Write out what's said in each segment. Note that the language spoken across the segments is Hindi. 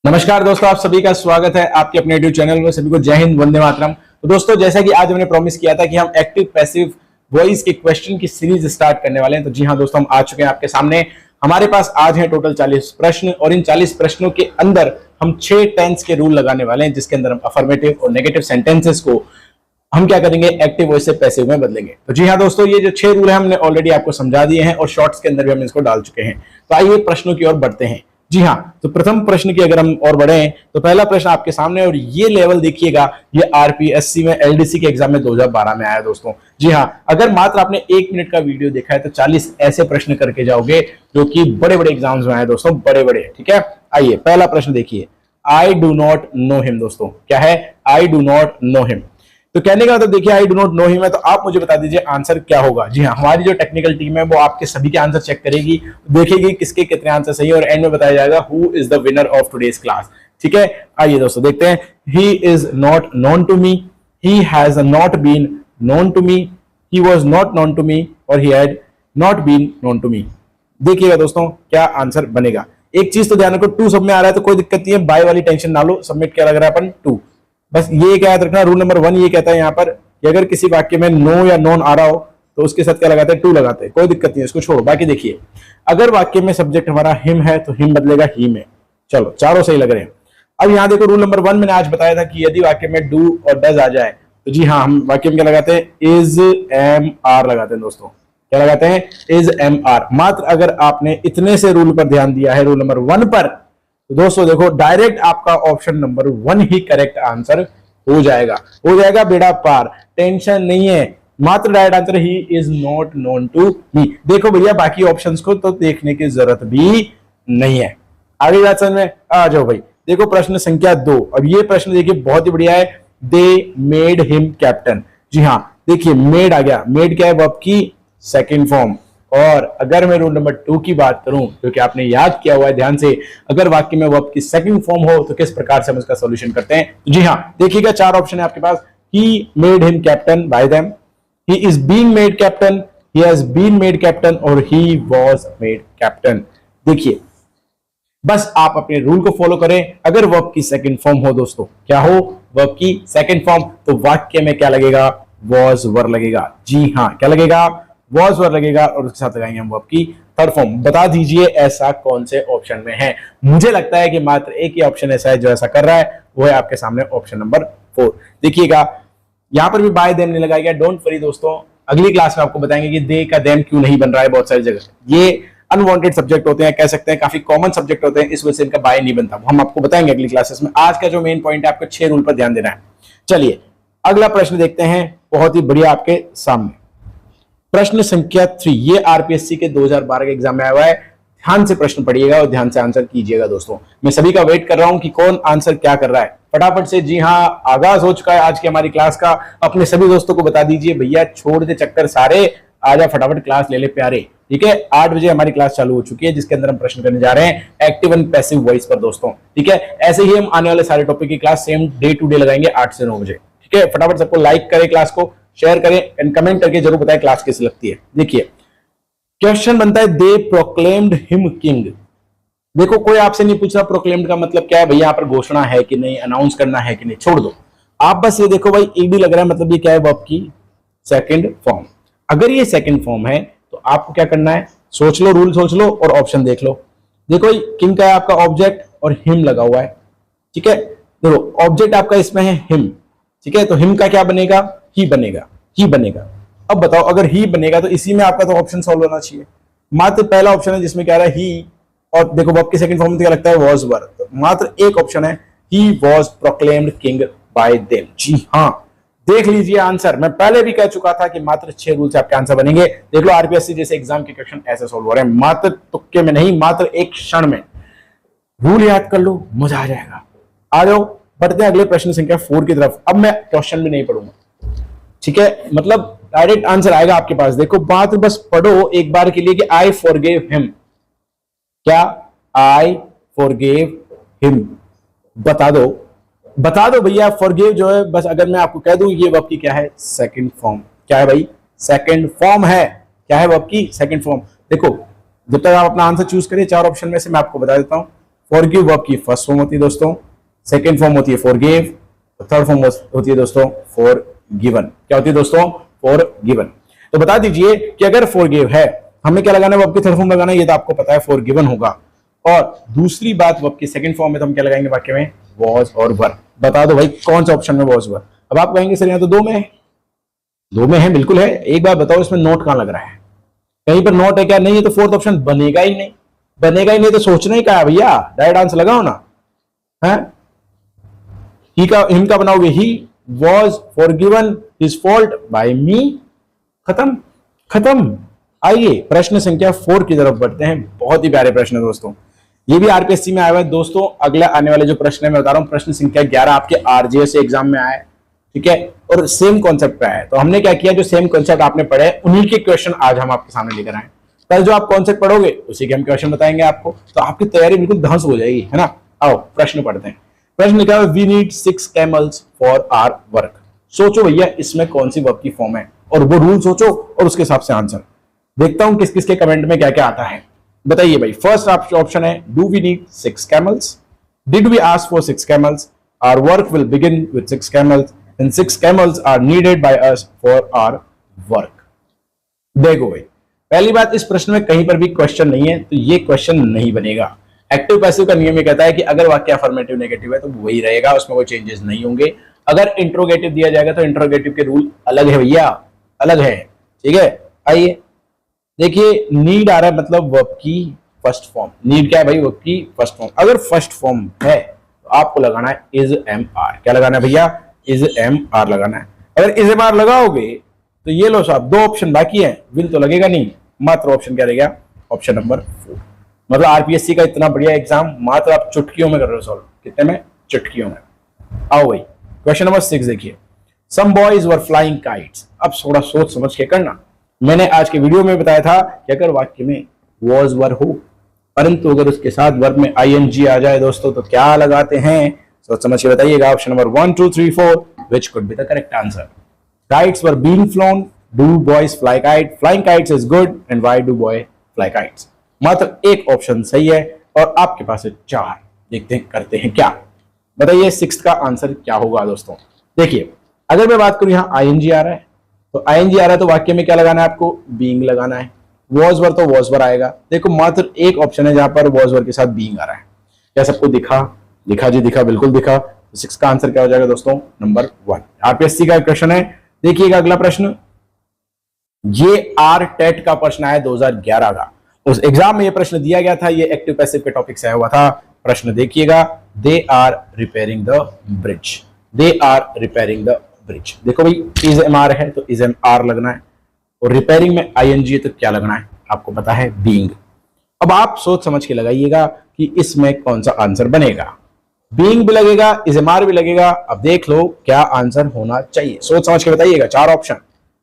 नमस्कार दोस्तों, आप सभी का स्वागत है आपके अपने यूट्यूब चैनल में। सभी को जय हिंद, वंदे मातरम। तो दोस्तों, जैसा कि आज हमने प्रॉमिस किया था कि हम एक्टिव पैसिव वॉइस के क्वेश्चन की सीरीज स्टार्ट करने वाले हैं, तो जी हाँ दोस्तों, हम आ चुके हैं आपके सामने। हमारे पास आज है टोटल 40 प्रश्न और इन 40 प्रश्नों के अंदर हम 6 टेंस के रूल लगाने वाले हैं, जिसके अंदर हम अफर्मेटिव और नेगेटिव सेंटेंसेस को हम क्या करेंगे, एक्टिव वॉइस से पैसिव में बदलेंगे। तो जी हाँ दोस्तों, ये जो 6 रूल है हमने ऑलरेडी आपको समझा दिए हैं और शॉर्ट्स के अंदर भी हम इसको डाल चुके हैं। तो आइए प्रश्नों की ओर बढ़ते हैं। जी हाँ, तो प्रथम प्रश्न की अगर हम और बढ़े तो पहला प्रश्न आपके सामने, और ये लेवल देखिएगा, ये आरपीएससी में एलडीसी के एग्जाम में 2012 में आया दोस्तों। जी हाँ, अगर मात्र आपने 1 मिनट का वीडियो देखा है तो 40 ऐसे प्रश्न करके जाओगे जो कि बड़े बड़े एग्जाम्स में आए दोस्तों, बड़े बड़े। ठीक है, आइए पहला प्रश्न देखिए। I do not know him. दोस्तों क्या है? I do not know him. तो कहने का मतलब देखिए, I do not know him है, तो आप मुझे बता दीजिए आंसर क्या होगा। जी हाँ, हमारी जो टेक्निकल टीम है वो आपके सभी के आंसर चेक करेगी, देखेगी किसके कितने आंसर सही है और एंड में बताया जाएगा who is the winner of today's class. ठीक है, आइए दोस्तों देखते हैं। He is not known to me, he has not been known to me, he was not known to me और he had not been known to me. देखिएगा दोस्तों क्या आंसर बनेगा। एक चीज तो ध्यान रखो, टू सब में आ रहा है तो कोई दिक्कत नहीं है, बाय वाली टेंशन ना लो। सबमिट क्या लग रहा है अपन? टू। बस ये क्या याद रखना, रूल नंबर 1 ये कहता है यहाँ पर कि अगर किसी वाक्य में नो या नॉन आ रहा हो तो उसके साथ क्या लगाते हैं? टू लगाते हैं। कोई दिक्कत नहीं है, इसको छोड़ो। बाकी देखिए, अगर वाक्य में सब्जेक्ट हमारा हिम है तो हिम बदलेगा ही में। चलो, चारों सही लग रहे हैं। अब यहाँ देखो, रूल नंबर 1 मैंने आज बताया था कि यदि वाक्य में डू और डज आ जाए तो जी हाँ, हम वाक्य में क्या लगाते हैं? इज एम आर लगाते हैं दोस्तों। क्या लगाते हैं? Is am are. मात्र अगर आपने इतने से रूल पर ध्यान दिया है, रूल नंबर 1 पर, तो दोस्तों देखो, डायरेक्ट आपका ऑप्शन नंबर 1 ही करेक्ट आंसर हो जाएगा। हो जाएगा बेड़ा पार, टेंशन नहीं है। मात्र डायरेक्ट आंसर ही is not known to me. देखो भैया, बाकी ऑप्शंस को तो देखने की जरूरत भी नहीं है। आगे बात समझ में आ जाओ भाई। देखो प्रश्न संख्या 2। अब ये प्रश्न देखिए बहुत ही बढ़िया है। They made him captain. जी हाँ, देखिए मेड आ गया। मेड क्या है? वर्ब की सेकेंड फॉर्म। और अगर मैं रूल नंबर 2 की बात करूं, क्योंकि आपने याद किया हुआ है ध्यान से, अगर वाक्य में वर्ब की सेकंड फॉर्म हो तो किस प्रकार से हम इसका सॉल्यूशन करते हैं। जी हाँ, देखिएगा 4 ऑप्शन है आपके पास। He made him captain by them, he is being made captain, he has been made captain और ही वाज मेड कैप्टन। देखिए, बस आप अपने रूल को फॉलो करें। अगर वर्ब की सेकंड फॉर्म हो दोस्तों, क्या हो? वर्ब की सेकंड फॉर्म, तो वाक्य में क्या लगेगा? वाज वर लगेगा। जी हाँ, क्या लगेगा? वॉज वर लगेगा और उसके साथ लगाएंगे हम वर्ब की थर्ड फॉर्म। बता दीजिए ऐसा कौन से ऑप्शन में है। मुझे लगता है कि मात्र एक ही ऑप्शन ऐसा है जो ऐसा कर रहा है, वो है आपके सामने ऑप्शन नंबर 4। देखिएगा, यहां पर भी बाय देम नहीं लगाया गया। डोंट वरी दोस्तों, अगली क्लास में आपको बताएंगे कि दे का देम क्यों नहीं बन रहा है बहुत सारी जगह। ये अनवांटेड सब्जेक्ट होते हैं, कह सकते हैं काफी कॉमन सब्जेक्ट होते हैं, इस वजह से इनका बाय नहीं बनता। हम आपको बताएंगे अगली क्लासेस में। आज का जो मेन पॉइंट है, आपको 6 रूल पर ध्यान देना है। चलिए अगला प्रश्न देखते हैं, बहुत ही बढ़िया आपके सामने। प्रश्न संख्या 3, ये आरपीएससी के 2012 के एग्जाम में आया हुआ है। ध्यान से प्रश्न पढ़िएगा और ध्यान से आंसर कीजिएगा दोस्तों। मैं सभी का वेट कर रहा हूं कि कौन आंसर क्या कर रहा है, फटाफट से। जी हाँ, आगाज हो चुका है आज की हमारी क्लास का। अपने सभी दोस्तों को बता दीजिए, भैया छोड़ दे चक्कर सारे, आजा फटाफट क्लास ले ले प्यारे। ठीक है, 8 बजे हमारी क्लास चालू हो चुकी है, जिसके अंदर हम प्रश्न करने जा रहे हैं एक्टिव एंड पैसिव वॉइस पर दोस्तों। ठीक है, ऐसे ही हम आने वाले सारे टॉपिक की class same day to day लगाएंगे 8 से 9 बजे। ठीक है, फटाफट सबको लाइक करें, क्लास को शेयर करें एंड कमेंट करके जरूर बताएं क्लास कैसी लगती है। देखिए क्वेश्चन बनता है, दे प्रोक्लेम्ड हिम किंग। देखो, कोई आपसे नहीं पूछ रहा प्रोक्लेम्ड का मतलब क्या है भैया, यहाँ पर घोषणा है कि नहीं, अनाउंस करना है कि नहीं, छोड़ दो। आप बस ये देखो भाई, ईडी लग रहा है, मतलब ये क्या है? वर्ब की सेकंड फॉर्म। अगर ये सेकंड फॉर्म है तो आपको क्या करना है? सोच लो, रूल सोच लो और ऑप्शन देख लो। देखो, किंग का है आपका ऑब्जेक्ट और हिम लगा हुआ है। ठीक है, देखो ऑब्जेक्ट आपका इसमें है हिम। ठीक है, तो हिम का क्या बनेगा? ही बनेगा, ही बनेगा। अब बताओ, अगर ही बनेगा तो इसी में आपका तो ऑप्शन सॉल्व होना चाहिए। मात्र पहला ऑप्शन है जिसमें क्या रहा है? ही, और देखो वर्ब की सेकंड फॉर्म में क्या लगता है? Was were. तो मात्र एक ऑप्शन है, he was proclaimed king by them. जी हाँ, देख लीजिए आंसर। मैं पहले भी कह चुका था कि मात्र 6 रूल से आपके आंसर बनेंगे। देख लो, आरपीएससी जैसे एग्जाम के क्वेश्चन ऐसे सॉल्व हो रहे हैं, मात्र तुक्के में नहीं, मात्र एक क्षण में। रूल याद कर लो, मजा आ जाएगा। आ जाओ, बढ़ते हैं अगले प्रश्न संख्या 4 की तरफ। अब मैं क्वेश्चन भी नहीं पढ़ूंगा, ठीक है, मतलब डायरेक्ट आंसर आएगा आपके पास। देखो, बात बस पढ़ो एक बार के लिए कि आई फॉरगिव हिम। क्या? I forgive him. बता दो, बता दो भैया। फॉरगिव जो है, बस अगर मैं आपको कह दूं, ये वर्ब की क्या है? Second form. क्या है भाई? सेकंड फॉर्म है। क्या है वर्ब की? Second form. देखो, जब तक आप अपना आंसर चूज करिए 4 ऑप्शन में से, मैं आपको बता देता हूं। फॉरगिव वर्ब की फर्स्ट फॉर्म होती है दोस्तों, सेकेंड फॉर्म होती है फॉरगिव, थर्ड फॉर्म होती है दोस्तों फॉरगिवन। क्या होती है दोस्तों? फॉरगिवन। तो बता दीजिए कि अगर फॉरगिव है, हमें क्या लगाना है? वर्ब की थर्ड फॉर्म लगाना है, ये तो आपको पता है, फॉरगिवन होगा। और दूसरी बात, वर्ब की सेकंड फॉर्म में तो हम क्या लगाएंगे वाक्य में? वॉज और वर। बता दो भाई कौन सा ऑप्शन में वॉज वर? अब आप कहेंगे सर यहाँ तो दो में है। दो में है, बिल्कुल है। एक बार बताओ इसमें नोट कहां लग रहा है? कहीं पर नोट है क्या? नहीं है तो फोर्थ ऑप्शन बनेगा ही नहीं। बनेगा ही नहीं तो सोचना ही क्या है भैया, डायरेक्ट आंसर लगाओ ना। है ही का, हिम का बनाओगे he was forgiven his fault by me. खत्म खत्म। आइए प्रश्न संख्या 4 की तरफ बढ़ते हैं। बहुत ही प्यारे प्रश्न है दोस्तों, ये भी आरपीएससी में आया हुआ है दोस्तों। अगला आने वाले जो प्रश्न है मैं बता रहा हूं, प्रश्न संख्या 11 आपके आरजेएस एग्जाम में आया है, ठीक है, और सेम कॉन्सेप्ट पे आया है। तो हमने क्या किया, जो सेम कॉन्सेप्ट आपने पढ़े उन्हीं के क्वेश्चन आज हम आपके सामने लेकर आए। कल जो आप कॉन्सेप्ट पढ़ोगे उसी के हम क्वेश्चन बताएंगे आपको, तो आपकी तैयारी बिल्कुल ध्वंस हो जाएगी, है ना। आओ प्रश्न पढ़ते हैं। प्रश्न लिखा है we need 6 camels for our work. सोचो भैया इसमें कौन सी वर्ब की फॉर्म है, और वो रूल सोचो और उसके हिसाब से आंसर। देखता हूं किस किस के कमेंट में क्या क्या आता है। बताइए भाई। फर्स्ट ऑप्शन है do we need 6 camels, did we ask for 6 camels, our work will begin with 6 camels, and 6 camels are needed by us for our work. देखो भाई, पहली बात, इस प्रश्न में कहीं पर भी क्वेश्चन नहीं है, तो ये क्वेश्चन नहीं बनेगा। एक्टिव पैसिव का नियम ये कहता है कि अगर वाक्य अफर्मेटिव नेगेटिव है तो वही रहेगा, उसमें कोई चेंजेस नहीं होंगे। अगर इंट्रोगेटिव दिया जाएगा तो इंट्रोगेटिव के रूल अलग है भैया, अलग है, ठीक है। आइए देखिए, नीड आ रहा है मतलब वर्ब की फर्स्ट फॉर्म। नीड क्या है भाई? वर्ब की फर्स्ट फॉर्म। अगर फर्स्ट फॉर्म है तो आपको लगाना है इज एम आर। क्या लगाना है भैया? इज एम आर लगाना है। अगर इज एम आर लगाओगे तो ये लो साहब, दो ऑप्शन बाकी है, विल तो लगेगा नहीं, मात्र ऑप्शन क्या रहेगा? Option number 4। मतलब आरपीएससी का इतना बढ़िया एग्जाम मात्र आप चुटकियों में कर रहे हो सॉल्व। कितने में? चुटकियों में। आओ भाई क्वेश्चन नंबर 6 देखिए। Some boys were flying kites. अब थोड़ा सोच समझ के करना। मैंने आज के वीडियो में बताया था कि अगर वाक्य में वॉज वर हो, परंतु अगर उसके साथ वर्ब में आईएनजी आ जाए दोस्तों तो क्या लगाते हैं? सोच समझ के बताइएगा। Option number 1 2 3 4 which could be the correct answer? Kites were being flown. Do boys fly kite? Flying kites is good. And why do boy fly kites? मात्र एक ऑप्शन सही है और आपके पास है 4। देखते हैं करते हैं क्या। बताइए 6 का आंसर क्या होगा दोस्तों। देखिए अगर मैं बात करूं यहाँ आईएनजी आ रहा है, तो आईएनजी आ रहा है तो वाक्य में क्या लगाना है आपको? बीइंग लगाना है। वॉज वर तो वॉज वर आएगा। देखो मात्र एक ऑप्शन है जहां पर वॉज वर के साथ बीइंग आ रहा है। क्या सबको दिखा? दिखा जी, दिखा, बिल्कुल दिखा। तो 6 का आंसर क्या हो जाएगा दोस्तों? नंबर 1। आरपीएससी का क्वेश्चन है, देखिएगा अगला प्रश्न। ये आर टेट का प्रश्न आया 2011 का। उस एग्जाम में ये प्रश्न दिया गया था, ये एक्टिव पैसिव के टॉपिक से आया हुआ था। प्रश्न देखिएगा, they are repairing the bridge. They are repairing the bridge. देखो भाई इज एम आर है तो इज एम आर लगना है, और रिपेयरिंग में आईएनजी है तो क्या लगना है? आपको पता है बीइंग। अब आप सोच समझ के लगाइएगा कि इसमें कौन सा आंसर बनेगा। बीइंग भी लगेगा, इज एम आर भी लगेगा। अब देख लो क्या आंसर होना चाहिए, सोच समझ के बताइएगा। 4 ऑप्शन,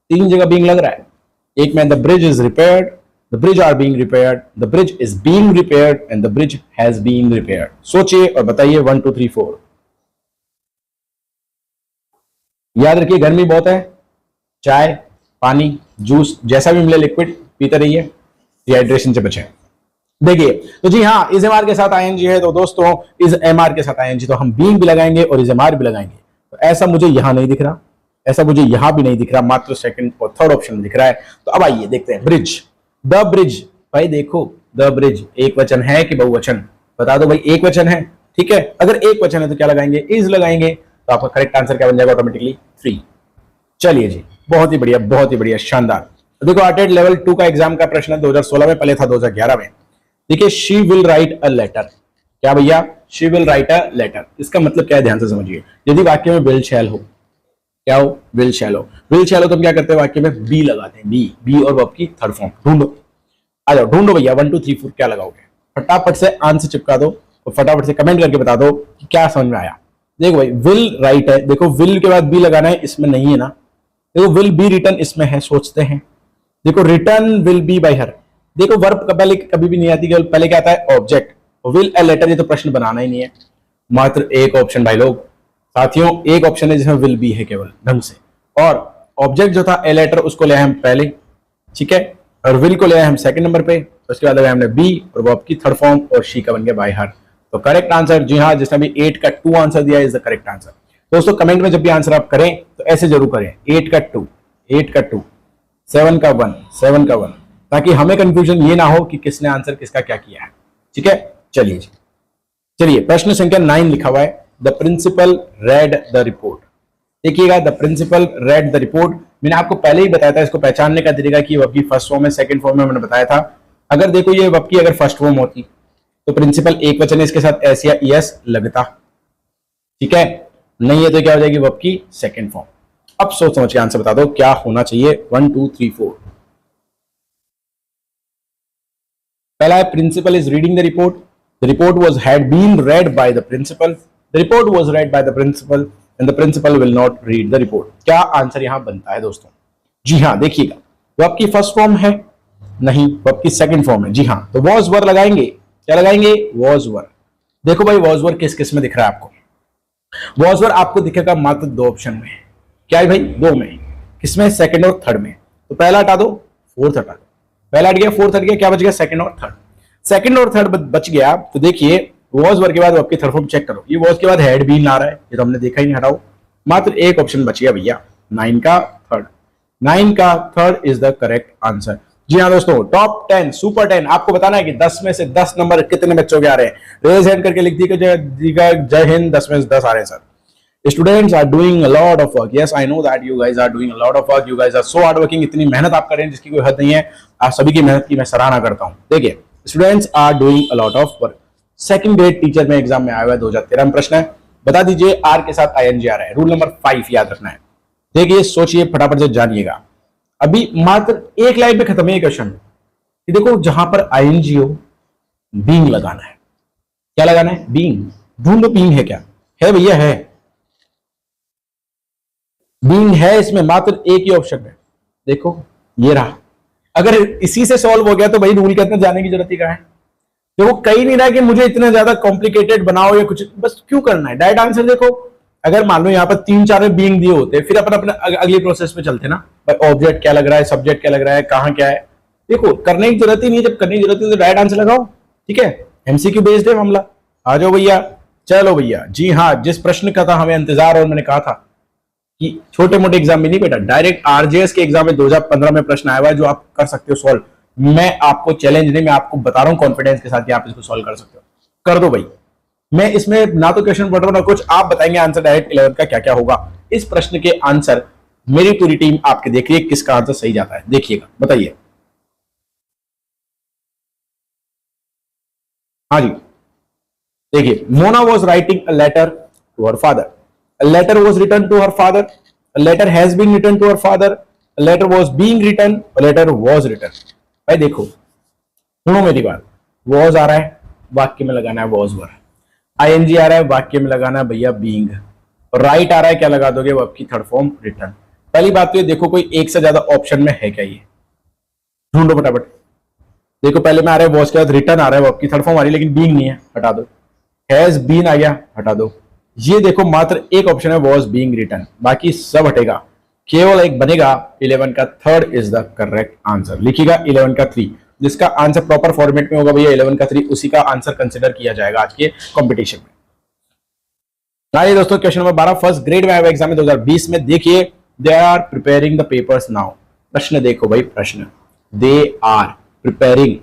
3 जगह बीइंग लग रहा है। एक में the bridge is repaired, the bridge are being repaired, the bridge is being repaired and the bridge has been repaired. सोचिए और बताइए 1 2 3 4। याद रखिए गर्मी बहुत है, चाय, पानी, जूस जैसा भी मिले लिक्विड पीते रहिए, डिहाइड्रेशन से बचें। देखिए तो जी हाँ, इज एम आर के साथ आईएनजी है तो दोस्तों इज एम आर के साथ आईएनजी तो हम बीइंग भी लगाएंगे और इज एम आर भी लगाएंगे। तो ऐसा मुझे यहां नहीं दिख रहा, ऐसा मुझे यहां भी नहीं दिख रहा, मात्र सेकंड और थर्ड ऑप्शन में दिख रहा है। तो अब आइए देखते हैं। Bridge, the bridge. भाई देखो द ब्रिज एक वचन है कि बहुवचन? बता दो भाई। एक वचन है, ठीक है। अगर एक वचन है तो क्या लगाएंगे? इज लगाएंगे। तो आपका करेक्ट आंसर क्या बन जाएगा? ऑटोमेटिकली 3। चलिए जी, बहुत ही बढ़िया, बहुत ही बढ़िया, शानदार। देखो आर्टेड लेवल 2 का एग्जाम का प्रश्न 2016 में, पहले था 2011 में। देखिए she will write a letter. क्या भैया? She will write a letter. इसका मतलब क्या है? ध्यान से समझिए। यदि वाक्य में विल शैल हो, क्या हो? विल शैल हो। विल शैल हो तो हम क्या करते हैं? वाक्य में बी लगाते हैं। बी, बी और वर्ब की थर्ड फॉर्म। ढूंढो, आ जाओ ढूंढो भैया। 1 2 3 4 क्या लगाओगे? फटाफट से आंसर चिपका दो और फटाफट से कमेंट करके बता दो कि क्या समझ में आया। देखो भाई विल राइट है, देखो विल के बाद बी लगाना है, इसमें नहीं है ना। देखो विल बी रिटर्न इसमें है, सोचते हैं। देखो रिटर्न विल बी बाय हर। देखो वर्ब पहले कभी भी नहीं आती, पहले क्या आता है? ऑब्जेक्ट। विल ए लेटर, ये तो प्रश्न बनाना ही नहीं है। मात्र एक ऑप्शन भाई लोग, साथियों एक ऑप्शन है जिसमें विल बी है केवल ढंग से, और ऑब्जेक्ट जो था ए लेटर उसको ले आए हम पहले, ठीक है, और विल को ले आए हम सेकंड नंबर पे। उसके बाद लगाया हमने बी और वर्ब की थर्ड फॉर्म और शी का बन गया बाय हर। तो करेक्ट आंसर, जी हाँ, जिसने भी 8 का 2 आंसर दिया इज द करेक्ट आंसर। दोस्तों कमेंट में जब भी आंसर आप करें तो ऐसे जरूर करें, 8 का 2, 8 का 2, 7 का 1, 7 का 1, ताकि हमें कंफ्यूजन ये ना हो कि किसने आंसर किसका क्या किया है। ठीक है, चलिए चलिए, प्रश्न संख्या 9 लिखा हुआ है, the principal read the report. देखिएगा, the principal read the report, मैंने आपको पहले ही बताया था इसको पहचानने का तरीका कि वर्ब की फर्स्ट फॉर्म है, सेकंड फॉर्म में मैंने बताया था। अगर देखो ये वर्ब की अगर फर्स्ट फॉर्म होती तो प्रिंसिपल एक वचन है, इसके साथ एस या ईएस लगता। ठीक है, नहीं है तो क्या हो जाएगी वर्ब की सेकंड फॉर्म। अब सोच समझ के आंसर बता दो क्या होना चाहिए। 1 2 3 4। पहला है principal is reading the report, the report was had been read by the principal, the report was read by the principal and the principal will not read the report. क्या आंसर यहां बनता है दोस्तों? जी हां, देखिएगा, वर्ब की फर्स्ट फॉर्म है, नहीं, वर्ब की सेकंड फॉर्म है। जी हां, तो वॉज वर लगाएंगे, क्या लगाएंगे? Was were. देखो भाई, वॉज वर किस किस में दिख रहा है आपको? वॉज वर आपको दिखेगा मात्र 2 ऑप्शन में। क्या है भाई? 2 में। किसमें? सेकंड और थर्ड में। तो पहला हटा दो, फोर्थ हटा दो। पहला हट गया, फोर्थ हट गया, क्या बच गया? सेकंड और थर्ड। सेकंड और थर्ड बच गया। तो देखिए, वॉज वर के बाद आपकी थर्ड फॉर्म चेक करो, ये वॉज के बाद हैड बीन आ रहा है, ये तो हमने देखा ही नहीं, हटाओ। मात्र एक ऑप्शन बच गया भैया, 9 का थर्ड। 9 का third is the correct answer. जी हाँ दोस्तों, टॉप 10 सुपर 10 आपको बताना है कि 10 में से 10 नंबर कितने बच्चों के आ रहे हैं। रेज हैंड करके लिख दीजिएगा जय हिंद, 10 में से 10 आ रहे हैं sir. Students are doing a lot of work. Yes, I know that you guys are doing a lot of work. You guys are so hard working. इतनी मेहनत आप कर रहे हैं जिसकी कोई हद नहीं है। आप सभी की मेहनत की मैं सराहना करता हूँ। देखिए, students are doing a lot of work. Second grade teacher में एग्जाम में आया हुआ है, 2013 में प्रश्न है। बता दीजिए, आर के साथ आईएनजी आ रहा है। रूल नंबर 5 याद रखना है। देखिए, सोचिए, फटाफट से जानिएगा। अभी मात्र एक लाइन में खत्म है ये क्वेश्चन। देखो, जहां पर आईएनजी हो, बीइंग लगाना है। क्या लगाना है? बीइंग। ढूंढो, बीइंग है क्या? है भैया, है। बीइंग है, इसमें मात्र एक ही ऑप्शन है। देखो, ये रहा। अगर इसी से सॉल्व हो गया तो भाई रूल के अंदर जाने की जरूरत ही कहां है? देखो, कहीं नहीं रहा कि मुझे इतना ज्यादा कॉम्प्लिकेटेड बनाओ या कुछ, बस क्यों करना है? डायरेक्ट आंसर देखो। अगर मान लो यहाँ पर 3-4 बीइंग दिए होते, फिर अपन अपने अगली प्रोसेस पे चलते ना, भाई ऑब्जेक्ट क्या लग रहा है, सब्जेक्ट क्या लग रहा है, कहां क्या है। देखो, करने की जरूरत ही नहीं है। जब करने की जरूरत है तो डायरेक्ट आंसर लगाओ। ठीक है, एमसीक्यू बेस्ड है मामला। आ जाओ भैया, चलो भैया। जी हाँ, जिस प्रश्न का था हमें इंतजार, और मैंने कहा था कि छोटे मोटे एग्जाम में नहीं बेटा, डायरेक्ट आरजेएस के एग्जाम में 2015 में प्रश्न आया हुआ है जो आप कर सकते हो सॉल्व। मैं आपको चैलेंज नहीं, मैं आपको बता रहा हूं कॉन्फिडेंस के साथ कि आप इसको सॉल्व कर सकते हो। कर दो भाई। मैं इसमें ना तो क्वेश्चन पढ़ रहा हूं ना कुछ, आप बताएंगे आंसर डायरेक्ट 11 का क्या क्या होगा। इस प्रश्न के आंसर मेरी पूरी टीम आपके देख रही है, किसका आंसर सही जाता है। देखिएगा, बताइए। हाँ जी, देखिए, Mona was writing a letter to her father, a letter was written to her father, a letter has been written to her father, a letter was being written, a letter was written। भाई देखो, सुनो मेरी बात। was आ रहा है, वाक्य में लगाना है was were। ing आ रहा है, वाक्य में लगाना है भैया being। और राइट आ रहा है, क्या लगा दोगे? वर्ब की थर्ड फॉर्म रिटर्न। पहली बात तो ये देखो, कोई एक से ज्यादा ऑप्शन में है क्या? ये ढूंढो फटाफट। देखो, पहले में आ रहा है was के बाद रिटर्न आ रहा है, वर्ब की थर्ड फॉर्म आ रही है, लेकिन being नहीं है, हटा दो। has been आ गया, हटा दो। ये देखो, मात्र एक ऑप्शन है was being written, बाकी सब हटेगा, केवल एक बनेगा 11 का third is the correct answer. लिखिएगा 11 का 3, जिसका आंसर प्रॉपर फॉर्मेट में होगा भैया 11 का 3, उसी का आंसर कंसिडर किया जाएगा आज के कंपटीशन में। आइए दोस्तों, क्वेश्चन नंबर 12 फर्स्ट ग्रेड में आया एग्जाम में 2020 में। देखिए, they are preparing the papers now. प्रश्न देखो भाई, प्रश्न, they are preparing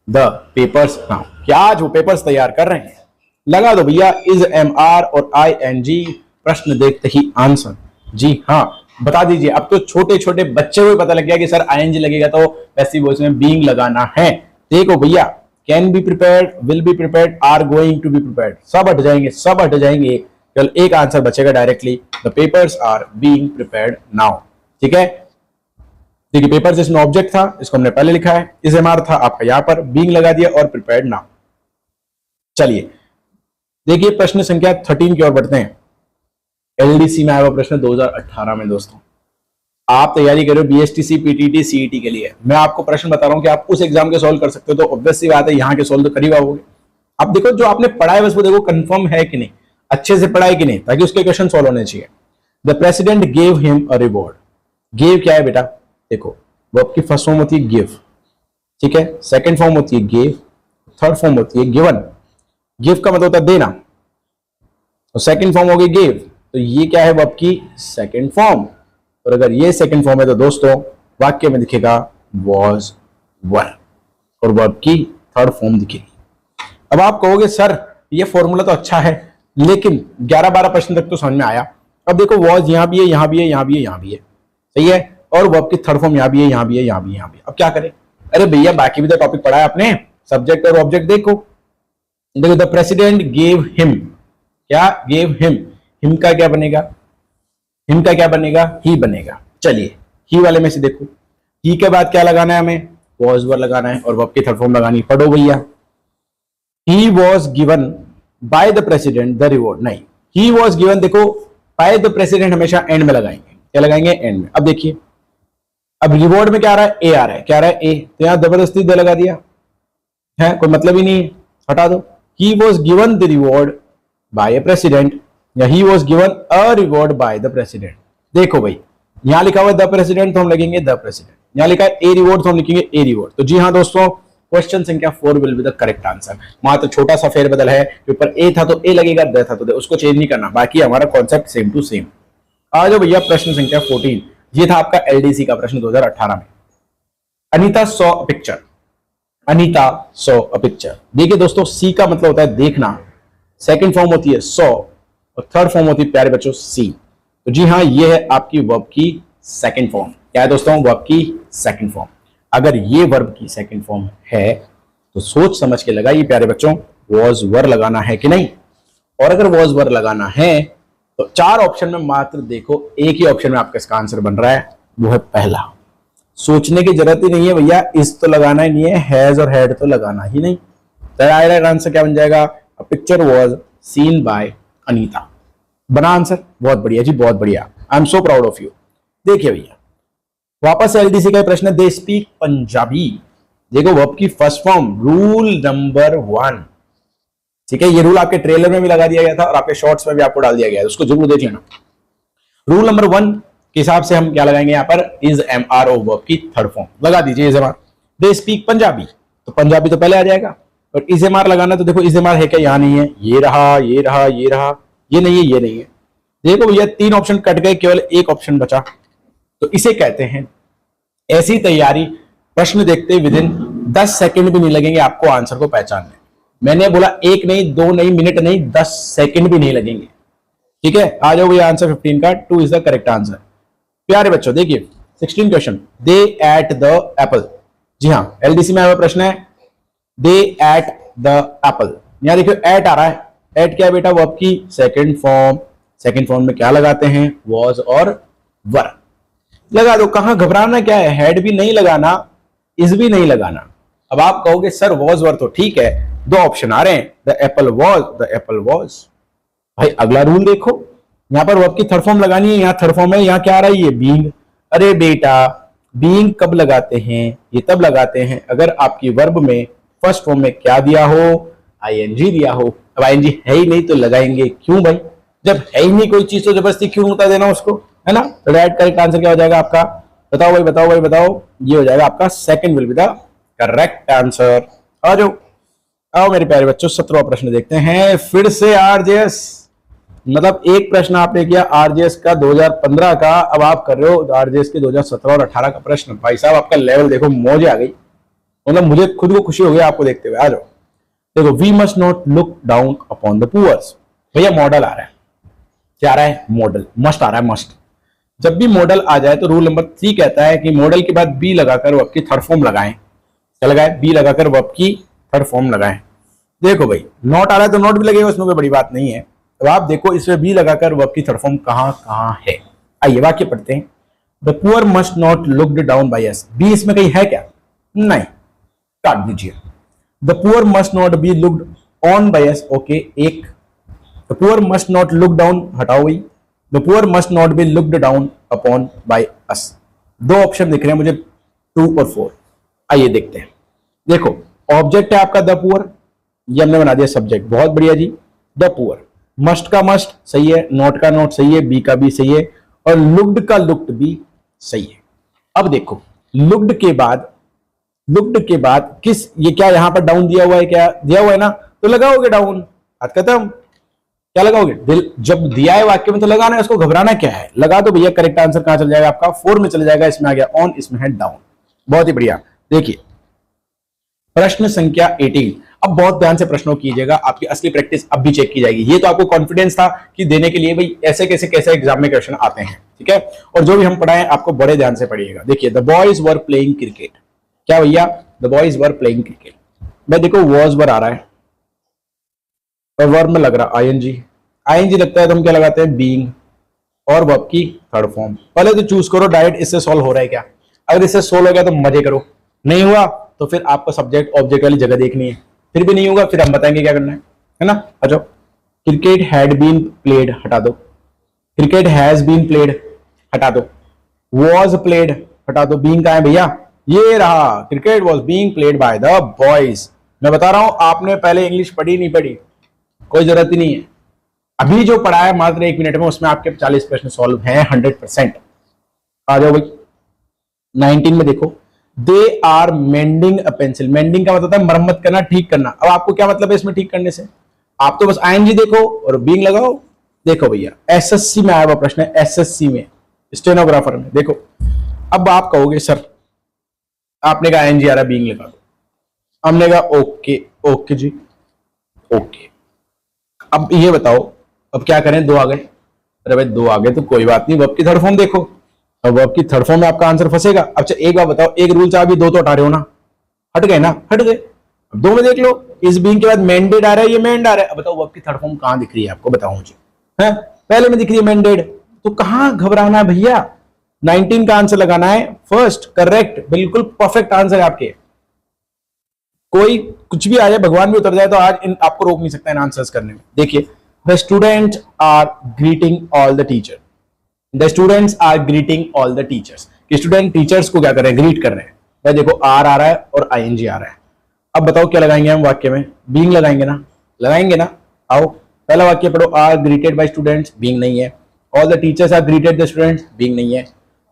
the papers now. क्या जो पेपर्स तैयार कर रहे हैं? लगा दो भैया इज, एम आर और आई एन जी। प्रश्न देखते ही आंसर। जी हाँ, बता दीजिए। अब तो छोटे छोटे बच्चे को पता लग गया कि सर आईएनजी लगेगा तो पैसिव वॉइस में बीइंग लगाना है। देखो भैया, can be prepared, will be prepared, are going to be prepared, सब हट जाएंगे, सब हट जाएंगे। केवल एक आंसर बचेगा directly, the papers are being prepared now. ठीक है, देखिए, पेपर्स इसमें ऑब्जेक्ट था, इसको हमने पहले लिखा है, इस एम आर था आपका यहाँ पर, बीइंग लगा दिया और प्रिपेयर्ड नाउ। चलिए देखिए, प्रश्न संख्या 13 की ओर बढ़ते हैं। एलडीसी में आया हुआ प्रश्न 2018 में। दोस्तों, आप तैयारी करो बीएसटीसी, पीटीटी, सीईटी के लिए। मैं आपको प्रश्न बता रहा हूं कि आप उस एग्जाम के सॉल्व कर सकते हो, तो ऑब्वियस सी बात है यहाँ के सॉल्व तो करीब आओगे। अब देखो, जो आपने पढ़ा है बस वो देखो कंफर्म है कि नहीं, अच्छे से पढ़ा है कि नहीं, ताकि उसके क्वेश्चन सॉल्व होने चाहिए। The president gave him a reward. Give क्या है बेटा? देखो, वर्ब की फर्स्ट फॉर्म होती है गिव, ठीक है, सेकंड फॉर्म होती है गेव, थर्ड फॉर्म होती है गिवन। गिव का मतलब होता है देना, तो सेकंड फॉर्म हो गई गिव, तो ये क्या है वर्ब की सेकंड फॉर्म। और अगर ये सेकंड फॉर्म है तो दोस्तों वाक्य में दिखेगा was were, और वर्ब की थर्ड फॉर्म दिखेगी। अब आप कहोगे सर ये फॉर्मूला तो अच्छा है, लेकिन 11-12 प्रश्न तक तो समझ में आया। अब देखो was यहां भी है, यहां भी है, यहां भी है, यहां भी है, सही है, और वर्ब की थर्ड फॉर्म यहां भी है, यहां भी है, यहां भी है, यहां भी है। अब क्या करें? अरे भैया बाकी भी तो टॉपिक पढ़ा है आपने, सब्जेक्ट और ऑब्जेक्ट देखो। देखो द प्रेसिडेंट गेव हिम, क्या गेव हिम, हिम का क्या बनेगा, हिम का क्या बनेगा, ही बनेगा। चलिए ही वाले में से देखो, ही के बाद क्या लगाना है हमें, was were लगाना है, और वर्ब की थर्ड फॉर्म लगानी। पढ़ो भैया, he was given by the president the reward, नहीं he was given, देखो by the president हमेशा एंड में लगाएंगे, क्या लगाएंगे, एंड में। अब देखिए अब रिवॉर्ड में क्या आ रहा है, ए आ रहा है, क्या आ रहा है, ए, तो यहां जबरदस्ती दे लगा दिया है, कोई मतलब ही नहीं है, हटा दो। he was given the reward by a president, या he was given a reward by the president। देखो भाई यहां लिखा हुआ है द प्रेसिडेंट, तो हम लगेंगे द प्रेसिडेंट, यहां लिखा है ए रिवॉर्ड, तो हम लिखेंगे ए रिवॉर्ड। तो जी हाँ दोस्तों, क्वेश्चन संख्या 4 will be the correct answer. मात्र छोटा सा फेरबदल है, ऊपर ए था तो ए लगेगा, द था तो द, उसको चेंज नहीं करना, बाकी हमारा कॉन्सेप्ट सेम टू सेम। आ जाओ भैया प्रश्न संख्या 14, ये था आपका एलडीसी का प्रश्न 2018 में। Anita saw a picture, Anita saw a picture. देखिए दोस्तों सी का मतलब होता है देखना, सेकंड फॉर्म होती है सॉ, और थर्ड फॉर्म होती है प्यारे बच्चों सी। तो जी हाँ ये है आपकी वर्ब की सेकंड फॉर्म। क्या है दोस्तों, वर्ब की सेकंड फॉर्म। अगर ये वर्ब की सेकंड फॉर्म है तो सोच समझ के लगाइए प्यारे बच्चों, was were लगाना है कि नहीं। और अगर was were लगाना है तो 4 ऑप्शन में मात्र देखो एक ही ऑप्शन में आपका इसका आंसर बन रहा है, वो है पहला। सोचने की जरूरत ही नहीं है भैया, इस तो लगाना ही नहीं है, हैज और हैड तो लगाना ही नहीं। तो राइट आंसर क्या बन जाएगा, a picture was seen by Anita. बना आंसर, बहुत बढ़िया जी, बहुत बढ़िया, I am so proud of you. देखिए भैया वापस एलडीसी का प्रश्न है, दे स्पीक पंजाबी। देखो वर्ब की फर्स्ट फॉर्म, रूल नंबर 1, ठीक है, ये रूल आपके ट्रेलर में भी लगा दिया गया था और आपके शॉर्ट्स में भी आपको डाल दिया गया है, उसको जरूर देख लेना। रूल नंबर 1 के हिसाब से हम क्या लगाएंगे यहाँ पर, is am are O, verb की थर्ड फॉर्म लगा दीजिए is am are. They speak Punjabi, तो पंजाबी तो पहले आ जाएगा, और इज एम आर लगाना, तो देखो इज एम आर है क्या, यहाँ नहीं है, ये रहा, ये रहा, ये रहा, ये नहीं है, ये नहीं है। देखो भैया 3 ऑप्शन कट गए, केवल एक ऑप्शन बचा, तो इसे कहते हैं ऐसी तैयारी, प्रश्न देखते विद इन 10 सेकंड भी नहीं लगेंगे आपको आंसर को पहचानने। मैंने बोला 1 नहीं, 2 नहीं, मिनट नहीं, 10 सेकंड भी नहीं लगेंगे, ठीक है। आ जाओ भैया आंसर 15 का, 2 इज द करेक्ट आंसर। प्यारे बच्चों देखिए 16 question, they ate the apple. जी हाँ एलडीसी में आया प्रश्न है, दे एट द एप्पल। यहां देखियो एट आ रहा है, एट क्या है बेटा, वर्ब की सेकंड फॉर्म। सेकंड फॉर्म में क्या लगाते हैं, was और were लगा दो। कहां घबराना क्या है, हेड भी नहीं लगाना, इज भी नहीं लगाना। अब आप कहोगे सर was were तो ठीक है, 2 ऑप्शन आ रहे हैं, the Apple was, the Apple was। भाई अगला रूल देखो, यहां पर वर्ब की थर्ड फॉर्म लगानी है, यहां थर्ड फॉर्म है, यहां क्या आ रहा है, ये बीइंग। अरे बेटा बीइंग कब लगाते हैं, ये तब लगाते हैं अगर आपकी वर्ब में फर्स्ट फॉर्म में क्या दिया हो, आईएनजी दिया हो। अब आईएनजी है ही नहीं तो लगाएंगे क्यों भाई, जब है ही नहीं कोई चीज तो जबरदस्ती क्यों होता देना उसको, है ना। तो राइट करेक्ट आंसर क्या हो जाएगा आपका, बताओ भाई, बताओ भाई, बताओ। ये हो जाएगा आपका second will be the correct answer. आ जाओ, आओ मेरे प्यारे बच्चों 17वां प्रश्न देखते हैं। फिर से आरजेएस, मतलब एक प्रश्न आपने किया आरजेएस का 2015 का, अब आप कर रहे हो आरजेएस के 2017 और 18 का प्रश्न। भाई साहब आपका लेवल देखो, मौज आ गई, मतलब मुझे खुद को खुशी हो गई आपको देखते हुए। आ जाओ देखो, we must not look down upon the poors. भैया मॉडल आ रहा है, क्या आ रहा है, मॉडल, मस्ट आ रहा है, मस्ट। जब भी मॉडल आ जाए तो रूल नंबर 3 कहता है कि मॉडल के बाद बी लगाकर वर्ब की थर्ड फॉर्म लगाएं। क्या लगाए, बी लगाकर वर्ब की थर्ड फॉर्म लगाएं। देखो भाई नॉट आ रहा है तो नॉट भी लगेगा, उसमें कोई बड़ी बात नहीं है। अब आप देखो इसमें बी लगाकर वर्ब की थर्ड फॉर्म कहां है। आइए वाक्य पढ़ते हैं, the poor must not looked down by us. Be इसमें कहीं है क्या, नहीं, काट दीजिए। The poor must not be looked on by us, okay, एक। The poor must not look down, हटाओ भाई। The poor must not be looked down upon by us. 2 option दिख रहे हैं मुझे, 2 और 4। आइए देखते हैं। देखो ऑब्जेक्ट है आपका द पुअर, ये हमने बना दिया सब्जेक्ट, बहुत बढ़िया जी। द पुअर, मस्ट का मस्ट सही है, नॉट का नॉट सही है, बी का बी सही है, और लुक्ड का लुक्ड भी सही है। अब देखो लुक्ड के बाद किस, ये क्या यहां पर डाउन दिया हुआ है, क्या दिया हुआ है ना, तो लगाओगे डाउन, बात खत्म। क्या लगाओगे? दिल जब दिया है वाक्य में तो लगाना है, उसको घबराना क्या है, लगा दो भैया। करेक्ट आंसर कहां चल जाएगा आपका? 4 में चल जाएगा। इसमें आ गया ऑन, इसमें है डाउन। बहुत ही बढ़िया। देखिए प्रश्न संख्या 18। अब बहुत ध्यान से प्रश्नों कीजिएगा, आपकी असली प्रैक्टिस अब भी चेक की जाएगी। ये तो आपको कॉन्फिडेंस था कि देने के लिए भाई ऐसे कैसे एग्जाम में क्वेश्चन आते हैं, ठीक है। और जो भी हम पढ़ाएं आपको बड़े ध्यान से पढ़िएगा। देखिए the boys were playing cricket. क्या भैया? The boys were playing cricket. मैं देखो वॉज वर आ रहा है और वर्ब में लग रहा आईएनजी। आईएनजी लगता है तो हम क्या लगाते हैं? बीइंग। और वर्ब की थर्ड फॉर्म। पहले तो चूज करो डायरेक्ट इससे सॉल्व हो रहा है क्या। अगर इससे सॉल्व हो गया तो मजे करो, नहीं हुआ तो फिर आपको सब्जेक्ट ऑब्जेक्ट वाली जगह देखनी है। फिर भी नहीं होगा फिर हम बताएंगे क्या करना है ना। अच्छा, क्रिकेट हैड बीन प्लेड हटा दो, क्रिकेट हैज बीन प्लेड हटा दो, वॉज प्लेड हटा दो, बीइंग कहां है भैया? ये रहा, cricket was being played by the boys. मैं बता रहा हूं आपने पहले इंग्लिश पढ़ी नहीं पढ़ी, कोई जरूरत ही नहीं है। अभी जो पढ़ा है मात्र 1 मिनट में उसमें आपके 40 प्रश्न सॉल्व हैं 100%। आ जाओ भाई 19 में देखो, they are mending a pencil. Mending का मतलब है मरम्मत करना, ठीक करना। अब आपको क्या मतलब है इसमें ठीक करने से? आप तो बस आईएनजी देखो और बीइंग लगाओ। देखो भैया एसएससी में आया हुआ प्रश्न है, एसएससी में स्टेनोग्राफर में। देखो अब आप कहोगे सर आपने कहा आईएनजी आ रहा है बीइंग लगा दो, हमने कहा ओके ओके जी ओके। अब ये बताओ अब क्या करें? 2 आ गए। अरे भाई 2 आ गए तो कोई बात नहीं, वर्ब की थर्ड फॉर्म देखो। अब वर्ब की थर्ड फॉर्म में आपका आंसर फंसेगा। अब एक बार बताओ, एक रूल से आप 2 तो हटा रहे हो ना, हट गए ना, हट गए। अब 2 में देख लो, इस बीइंग के बाद मेंडेड आ रहा है, ये मेंड आ रहा है। अब बताओ वर्ब की थर्ड फॉर्म कहां दिख रही है आपको? बताओ मुझे। है पहले में दिख रही है मेंडेड, तो कहां घबराना है भैया? 19 का आंसर लगाना है फर्स्ट, करेक्ट, बिल्कुल परफेक्ट आंसर है आपके। कोई कुछ भी आ जाए, भगवान भी उतर जाए तो आज आपको रोक नहीं सकता इन आंसर्स करने में। देखिए the student are greeting all the teacher, the students are greeting all the teachers. Student teachers को क्या कर रहे हैं? ग्रीट कर रहे हैं। भाई देखो आर आ रहा है और आईएनजी आ रहा है। अब बताओ क्या लगाएंगे हम वाक्य में? बीइंग लगाएंगे ना, लगाएंगे ना। आओ पहला वाक्य पढ़ो, are greeted by students, being नहीं है। All the teachers are greeted the students, being नहीं है।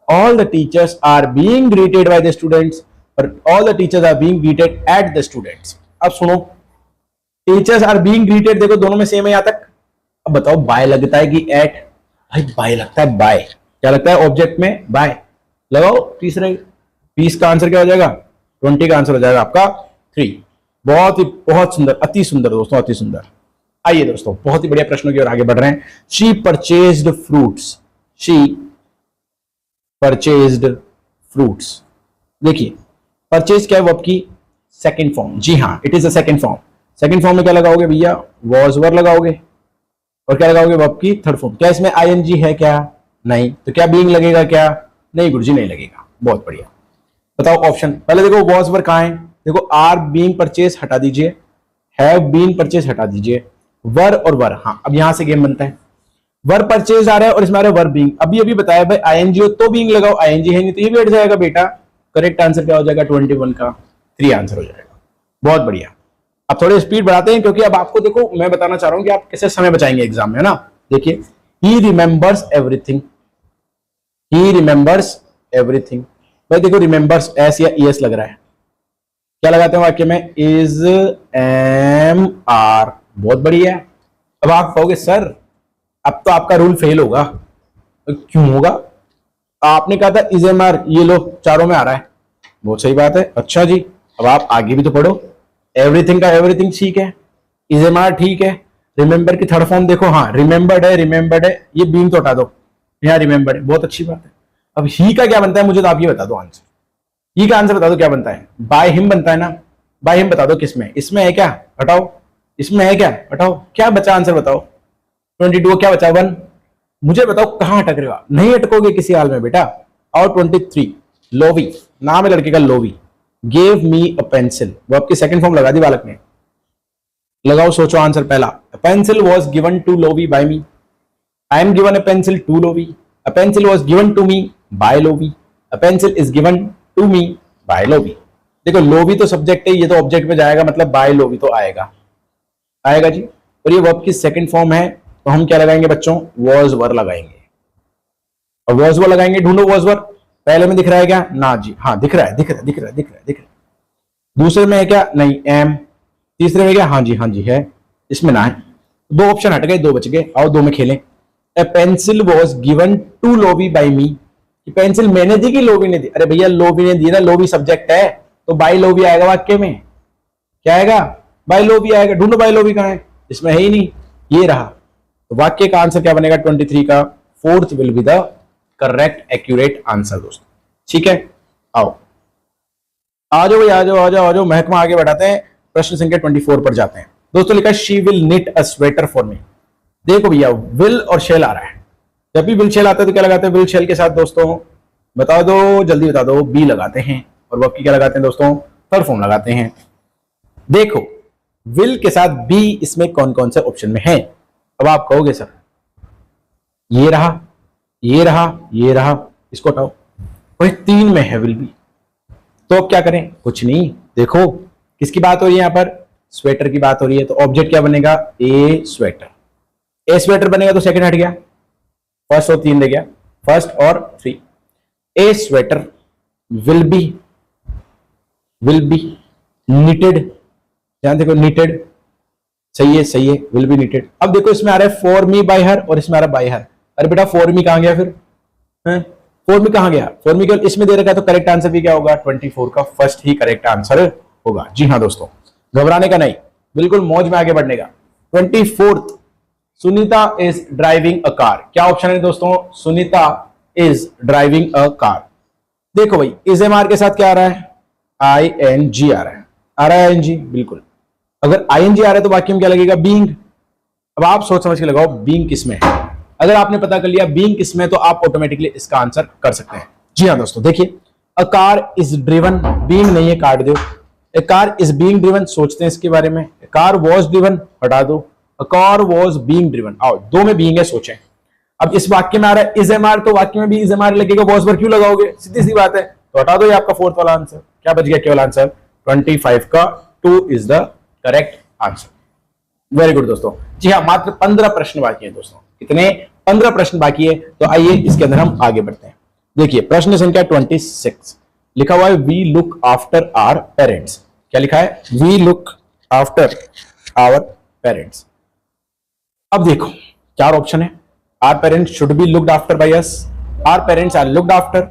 All the teachers are being greeted by the students और all the teachers are being greeted at the students. अब सुनो, टीचर्स आर बीइंग ग्रीटेड देखो दोनों में सेम है यहां तक। अब बताओ बाय लगता है कि एट? भाई बाय लगता है, बाय। क्या लगता है ऑब्जेक्ट में? बाय। लगाओ तीसरे 20 का आंसर क्या हो जाएगा? 20 का आंसर हो जाएगा आपका 3। बहुत सुंदर, अति सुंदर दोस्तों, अति सुंदर। आइए दोस्तों बहुत ही बढ़िया प्रश्नों की ओर आगे बढ़ रहे हैं। She purchased fruits, she purchased fruits. देखिए परचेज क्या है? वर्ब की सेकंड फॉर्म। जी हाँ, it is a second form. Second form में क्या लगाओगे भैया? वॉज वर लगाओगे। और क्या लगाओगे? वर्ब की थर्ड फॉर्म। क्या इसमें आईएनजी है क्या? नहीं। तो क्या बीइंग लगेगा क्या? नहीं गुरुजी नहीं लगेगा। बहुत बढ़िया। बताओ ऑप्शन। पहले देखो वॉज वर कहां है? देखो आर बीइंग परचेज हटा दीजिए, हैव बीन परचेज हटा दीजिए, वर और वर। हाँ अब यहां से गेम बनता है। वर परचेज आ रहा है और इसमें आ रहा है वर बीइंग। अभी बताया भाई आईएनजी हो तो बीइंग लगाओ, आईएनजी है नहीं तो ये भी हट जाएगा बेटा। करेक्ट आंसर क्या हो जाएगा? 21 का 3 आंसर हो जाएगा। बहुत बढ़िया। अब थोड़ी स्पीड बढ़ाते हैं क्योंकि अब आपको देखो मैं बताना चाह रहा हूं कि आप कैसे समय बचाएंगे एग्जाम में, है ना। देखिए he remembers everything, he remembers everything. भाई देखो रिमेंबर्स एस या ईएस लग रहा है, क्या लगाते हैं वाक्य में? Is am are. बहुत बढ़िया। अब आप कहोगे सर अब तो आपका रूल फेल होगा। क्यों होगा? आपने कहा था इज एम आर, ये लो चारों में आ रहा है। बहुत सही बात है। अच्छा जी अब आप आगे भी तो पढ़ो। एवरीथिंग का एवरीथिंग ठीक है, इज एम आर ठीक है, रिमेंबर की थर्ड फॉर्म देखो, हाँ रिमेंबर्ड है, रिमेंबर्ड है, ये बीइंग तो हटा दो, यहाँ रिमेंबर्ड है। बहुत अच्छी बात है। अब ही का क्या बनता है मुझे तो आप ये बता दो आंसर। ही का आंसर बता दो क्या बनता है? बाय हिम बनता है ना। बाय हिम बता दो किसमें? इसमें है क्या? हटाओ। इसमें है क्या? हटाओ। क्या बचा आंसर बताओ? 22 क्या बचा? 1। मुझे बताओ कहां अटक रहे हो? नहीं अटकोगे किसी हाल में बेटा। और 23 लोवी, नाम है लड़के का Loewi. Gave me a pencil, वो आपकी सेकंड फॉर्म लगा दी बालक ने। लगाओ सोचो आंसर पहला। A pencil was given to Lovi by me. I am given a pencil to Lovi. A pencil was given to me by Lovi. A pencil is given to me by Lovi. देखो लोवी तो सब्जेक्ट है, ये तो ऑब्जेक्ट में जाएगा, मतलब बाय लोवी तो आएगा, आएगा जी। और ये वर्ब की सेकंड फॉर्म है तो हम क्या लगाएंगे बच्चों? वॉज वर लगाएंगे। और वॉज वर लगाएंगे, ढूंढो वॉज वर। पहले में दिख रहा है क्या? ना जी, हाँ दिख रहा है, दिख रहा है, दिख रहा है, दिख रहा है, दिख रहा है। दूसरे में है क्या? नहीं, एम। तीसरे में क्या, हाँ जी है, इसमें ना है। दो ऑप्शन हट गए, दो बच गए, आओ दो में खेलें। A pencil was given to Lovi by me, pencil मैंने दी कि लोवी ने दी? अरे भैया लोवी ने दी ना, लोवी सब्जेक्ट है तो बाई लोवी आएगा वाक्य में। क्या आएगा? बाई लोवी आएगा। ढूंढो बाई लोवी कहां है, इसमें है ही नहीं, ये रहा। तो वाक्य का आंसर क्या बनेगा? 23 का fourth will be the correct accurate answer दोस्तों। ठीक है, आओ आ जाओ भाई, आ जाओ आ जाओ आ जाओ, महकमा आगे बढ़ाते हैं, प्रश्न संख्या 24 पर जाते हैं दोस्तों। लिखा she will knit a sweater for me. देखो भैया विल और शेल आ रहा है, जब भी विल शेल आता है तो क्या लगाते हैं? विल शेल के साथ दोस्तों बता दो, जल्दी बता दो, बी लगाते हैं। और वर्ब की क्या लगाते हैं दोस्तों? थर्ड फॉर्म लगाते हैं। देखो विल के साथ बी इसमें कौन कौन से ऑप्शन में है? अब आप कहोगे सर ये रहा, ये रहा, ये रहा, इसको हटाओ, वही 3 में है विल बी। तो अब क्या करें? कुछ नहीं, देखो किसकी बात हो रही है यहाँ पर? स्वेटर की बात हो रही है, तो ऑब्जेक्ट क्या बनेगा? ए स्वेटर। ए स्वेटर बनेगा तो सेकंड हट गया, फर्स्ट और 3 रह गया, फर्स्ट और 3। ए स्वेटर विल बी निटेड, ध्यान देखो नीटेड, सही है सही है, विल बी नीटेड। अब देखो इसमें आ रहा है फॉर मी बाय हर और इसमें आ रहा है बाय हर। अरे बेटा फॉर मी कहां गया फिर? फॉर मी कहां गया? फॉर मी केवल इसमें दे रखा है, तो करेक्ट आंसर भी क्या होगा? 24 का फर्स्ट ही करेक्ट आंसर होगा। जी हाँ दोस्तों, घबराने का नहीं, बिल्कुल मौज में आगे बढ़ने का। 24th, Sunita is driving a car. क्या ऑप्शन है दोस्तों? Sunita is driving a car. देखो भाई इज एम आर के साथ क्या आ रहा है? आई एन जी आ रहा है, आ रहा है आई एन जी, बिल्कुल। अगर आई एन जी आ रहा है तो वाक्य में क्या लगेगा? बीइंग। अब आप सोच समझ के लगाओ बीइंग किसमें है। अगर आपने पता कर लिया बीइंग किसमें, तो आप ऑटोमेटिकली इसका आंसर कर सकते हैं। जी हाँ दोस्तों, देखिए a car is driven, being नहीं है, काट दो। ए कार इज बीइंग ड्रिवन, सोचते हैं इसके बारे में। ए कार वॉज ड्रिवन, हटा दो। A car was being driven, आओ दो में बीइंग है, सोचें। अब इस वाक्य में आ रहा है इज एम आर, तो वाक्य में भी इज एम आर लगेगा, वॉज पर क्यों लगाओगे? सीधी सी बात है, तो हटा दो ये आपका फोर्थ वाला आंसर। क्या बच गया केवल आंसर? 25 का 2 is the correct answer. Very good दोस्तों। जी हाँ, मात्र 15 प्रश्न बाकी है दोस्तों। कितने? 15 प्रश्न बाकी है। तो आइए इसके अंदर हम आगे बढ़ते हैं। देखिए प्रश्न संख्या 26 लिखा हुआ है we look after our parents. क्या लिखा है? We look after our parents. अब देखो 4 ऑप्शन है। Our parents should be looked after by us, our parents are looked after,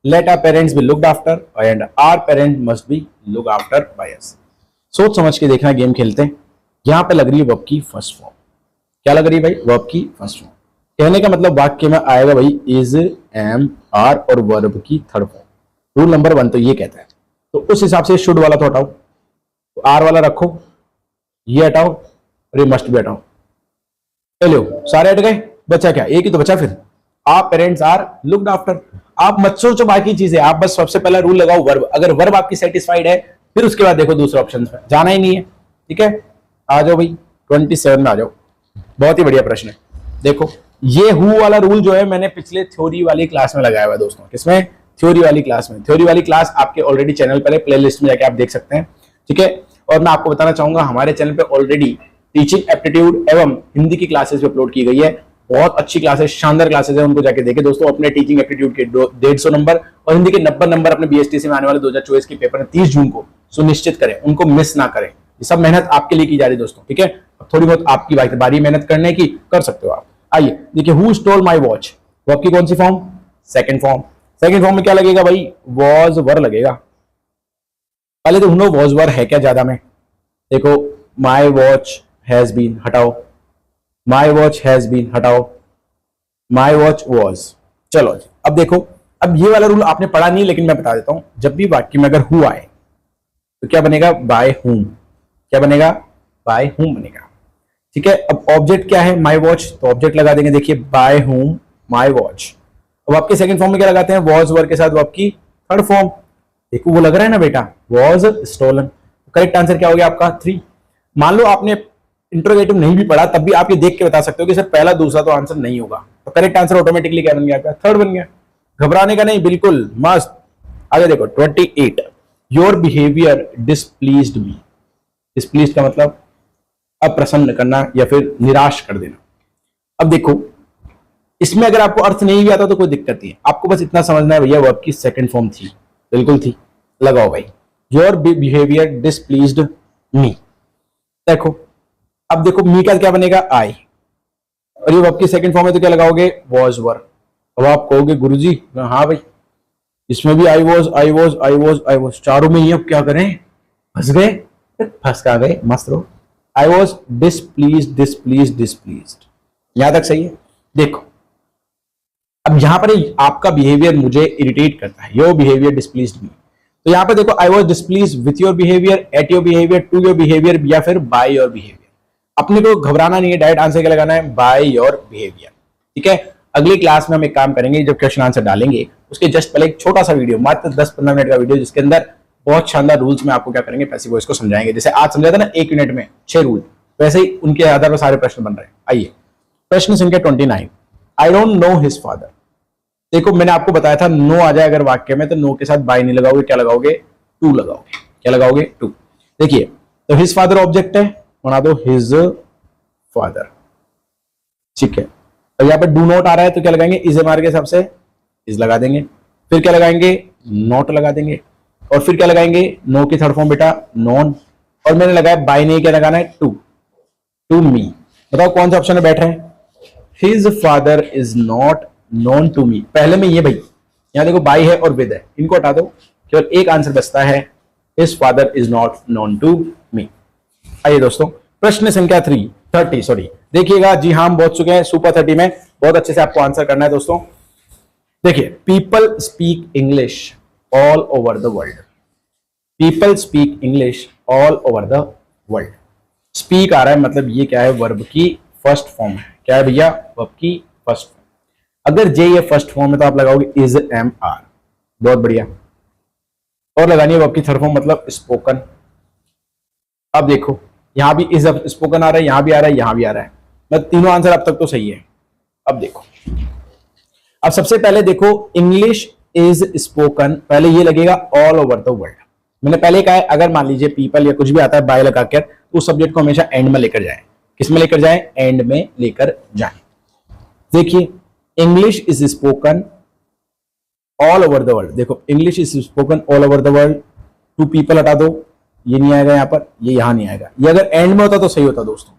let our parents be looked after, and our parents must be look after by us. सोच समझ के देखना, गेम खेलते हैं। यहां पे लग रही है वर्ब की फर्स्ट फॉर्म। क्या लग रही है भाई? वर्ब की फर्स्ट फॉर्म। कहने का मतलब वाक्य में आएगा भाई इज, एम, आर और वर्ब की थर्ड फॉर्म। रूल नंबर 1 तो ये कहता है, तो उस हिसाब से शुड वाला तो हटाओ, तो आर वाला रखो, ये हटाओ और ये मस्ट भी हटाओ। लो सारे हट गए, बचा क्या? एक ही तो बचा फिर, आप पेरेंट्स आर लुक्ड आफ्टर। आप मत सोचो बाकी चीजें, आप बस सबसे पहला रूल लगाओ वर्ब। अगर वर्ब आपकी सेटिस्फाइड है फिर उसके बाद देखो दूसरे ऑप्शन पे, जाना ही नहीं है। ठीक है, आ जाओ भाई 27 में आ जाओ। बहुत ही बढ़िया प्रश्न है। देखो ये हु वाला रूल जो है मैंने पिछले थ्योरी वाली क्लास में लगाया हुआ है दोस्तों। किसमें? थ्योरी वाली क्लास में। थ्योरी वाली क्लास आपके ऑलरेडी चैनल पर है, प्ले लिस्ट में जाके आप देख सकते हैं। ठीक है, और मैं आपको बताना चाहूंगा हमारे चैनल पे ऑलरेडी टीचिंग एप्टीट्यूड एवं हिंदी की क्लासेस अपलोड की गई है। बहुत अच्छी क्लासेस, शानदार क्लासेस है, उनको जाके देखें दोस्तों। अपने टीचिंग एप्टीट्यूड के 150 नंबर और हिंदी के 90 नंबर अपने बीएसटीसी में आने वाले 2024 के पेपर में 30 जून को सुनिश्चित करें, उनको मिस ना करें। ये सब मेहनत आपके लिए की जा रही है दोस्तों। ठीक है, थोड़ी बहुत आपकी बारी मेहनत करने की कर सकते हो आप। आइए देखिए, who stole my watch, verb की कौन सी form? Second form. Second form में क्या लगेगा भाई? वॉज वर लगेगा। पहले तो ढूंढो वॉज वर है क्या ज्यादा में। देखो माई वॉच हैज बीन, हटाओ। माई वॉच हैज बीन, हटाओ। My watch was. चलो जी, अब देखो, अब ये वाला रूल आपने पढ़ा नहीं, लेकिन मैं बता देता हूं। जब भी वाक्य में अगर हु आए तो क्या बनेगा? By whom. क्या बनेगा? बाय हुम बनेगा। ठीक है, अब ऑब्जेक्ट क्या है? माई वॉच, तो ऑब्जेक्ट लगा देंगे। देखिए बाय हुम माई वॉच। अब आपके सेकंड फॉर्म में क्या लगाते हैं? वॉज वर के साथ आपकी थर्ड फॉर्म। देखो वो लग रहा है ना बेटा, वॉज स्टोलन। करेक्ट आंसर क्या हो गया आपका? 3। मान लो आपने इंट्रोगेटिव नहीं भी पढ़ा, तब भी आप ये देख के बता सकते हो कि सर पहला दूसरा तो आंसर नहीं होगा, तो करेक्ट आंसर ऑटोमेटिकली क्या बन गया आपका? थर्ड बन गया। घबराने का नहीं, बिल्कुल मस्त। आगे देखो 28, योर बिहेवियर डिसप्लीज्ड मी। डिसप्लीज्ड का मतलब अप्रसन्न करना या फिर निराश कर देना। अब देखो इसमें अगर आपको अर्थ नहीं भी आता तो कोई दिक्कत नहीं है, आपको बस इतना समझना है भैया वर्ब की सेकंड फॉर्म थी, बिल्कुल थी। लगाओ भाई, योर बिहेवियर डिसप्लीज्ड मी। देखो अब देखो मी का क्या बनेगा आई, और ये वर्ब की सेकंड फॉर्म है तो क्या लगाओगे वॉज वर। अब आप कहोगे गुरुजी हाँ भाई इसमें भी I was I was I was I was, चारों में ही अब क्या करें, फंस गए, फंस का गए, मस्त रहो। आई वॉज डिसप्लीज्ड डिसप्लीज्ड डिसप्लीज्ड, यहां तक सही है। देखो अब यहां पर आपका बिहेवियर मुझे इरिटेट करता है, योर बिहेवियर डिसप्लीज्ड मी, तो यहां पर देखो I was displeased with your behaviour, at your behaviour, to your behaviour, या फिर बाय योर बिहेवियर। अपने को घबराना नहीं है, डायरेक्ट आंसर क्या लगाना है, बाय योर बिहेवियर। ठीक है, अगली क्लास में हम एक काम करेंगे, जब क्वेश्चन आंसर डालेंगे उसके जस्ट पहले एक छोटा सा वीडियो, मात्र 10-15 मिनट का वीडियो, जिसके अंदर बहुत शानदार रूल्स में आपको क्या करेंगे, पैसिव वॉइस को समझाएंगे। जैसे आज समझा था ना 1 मिनट में 6 रूल, वैसे ही उनके आधार पर सारे प्रश्न बन रहे हैं। आइए प्रश्न संख्या 29, I don't know his father. देखो मैंने आपको बताया था नो आ जाए अगर वाक्य में तो नो के साथ बाय नहीं लगाओगे, क्या लगाओगे, टू लगाओगे। क्या लगाओगे, टू। देखिए तो हिज फादर ऑब्जेक्ट है, बना दो हिज फादर। ठीक है, तो यहां पर डू नॉट आ रहा है तो क्या लगाएंगे, इज एमआर के हिसाब से इज लगा देंगे, फिर क्या लगाएंगे, नॉट लगा देंगे, और फिर क्या लगाएंगे, नो की थर्ड फॉर्म बेटा नॉन, और मैंने लगाया बाय नहीं, क्या लगाना है, टू, टू मी। बताओ कौन सा ऑप्शन में बैठ रहे हैं, his father is not known to me. पहले में ये भाई यहां देखो बाय है और विद है, इनको हटा दो, केवल एक आंसर बचता है, his father is not known to me. आइए दोस्तों प्रश्न संख्या 30 सॉरी, देखिएगा जी हाँ हम पहुंच चुके हैं सुपर 30 में, बहुत अच्छे से आपको आंसर करना है दोस्तों। देखिए people speak English all over the world, people speak English all over the world. Speak आ रहा है मतलब ये क्या है, वर्ब की फर्स्ट फॉर्म है। क्या है भैया, वर्ब की फर्स्ट फॉर्म। अगर जे ये फर्स्ट फॉर्म है तो आप लगाओगे इज एम आर, बहुत बढ़िया, और लगानी है वर्ब की थर्ड फॉर्म मतलब स्पोकन। अब देखो यहां भी इज स्पोकन आ रहा है, यहां भी आ रहा है, यहां भी आ रहा है, मतलब तीनों आंसर अब तक तो सही है। अब देखो, अब सबसे पहले देखो इंग्लिश इज स्पोकन, पहले ये लगेगा ऑल ओवर द वर्ल्ड। मैंने पहले कहा है अगर मान लीजिए पीपल या कुछ भी आता है बाय लगा कर, तो उस सब्जेक्ट को हमेशा एंड में लेकर जाएं। किस में लेकर जाएं, एंड में लेकर जाएं। देखिए English is spoken all over the world, देखो English is spoken all over the world, to people हटा दो, ये नहीं आएगा यहां पर, ये यहां नहीं आएगा, ये अगर एंड में होता तो सही होता दोस्तों,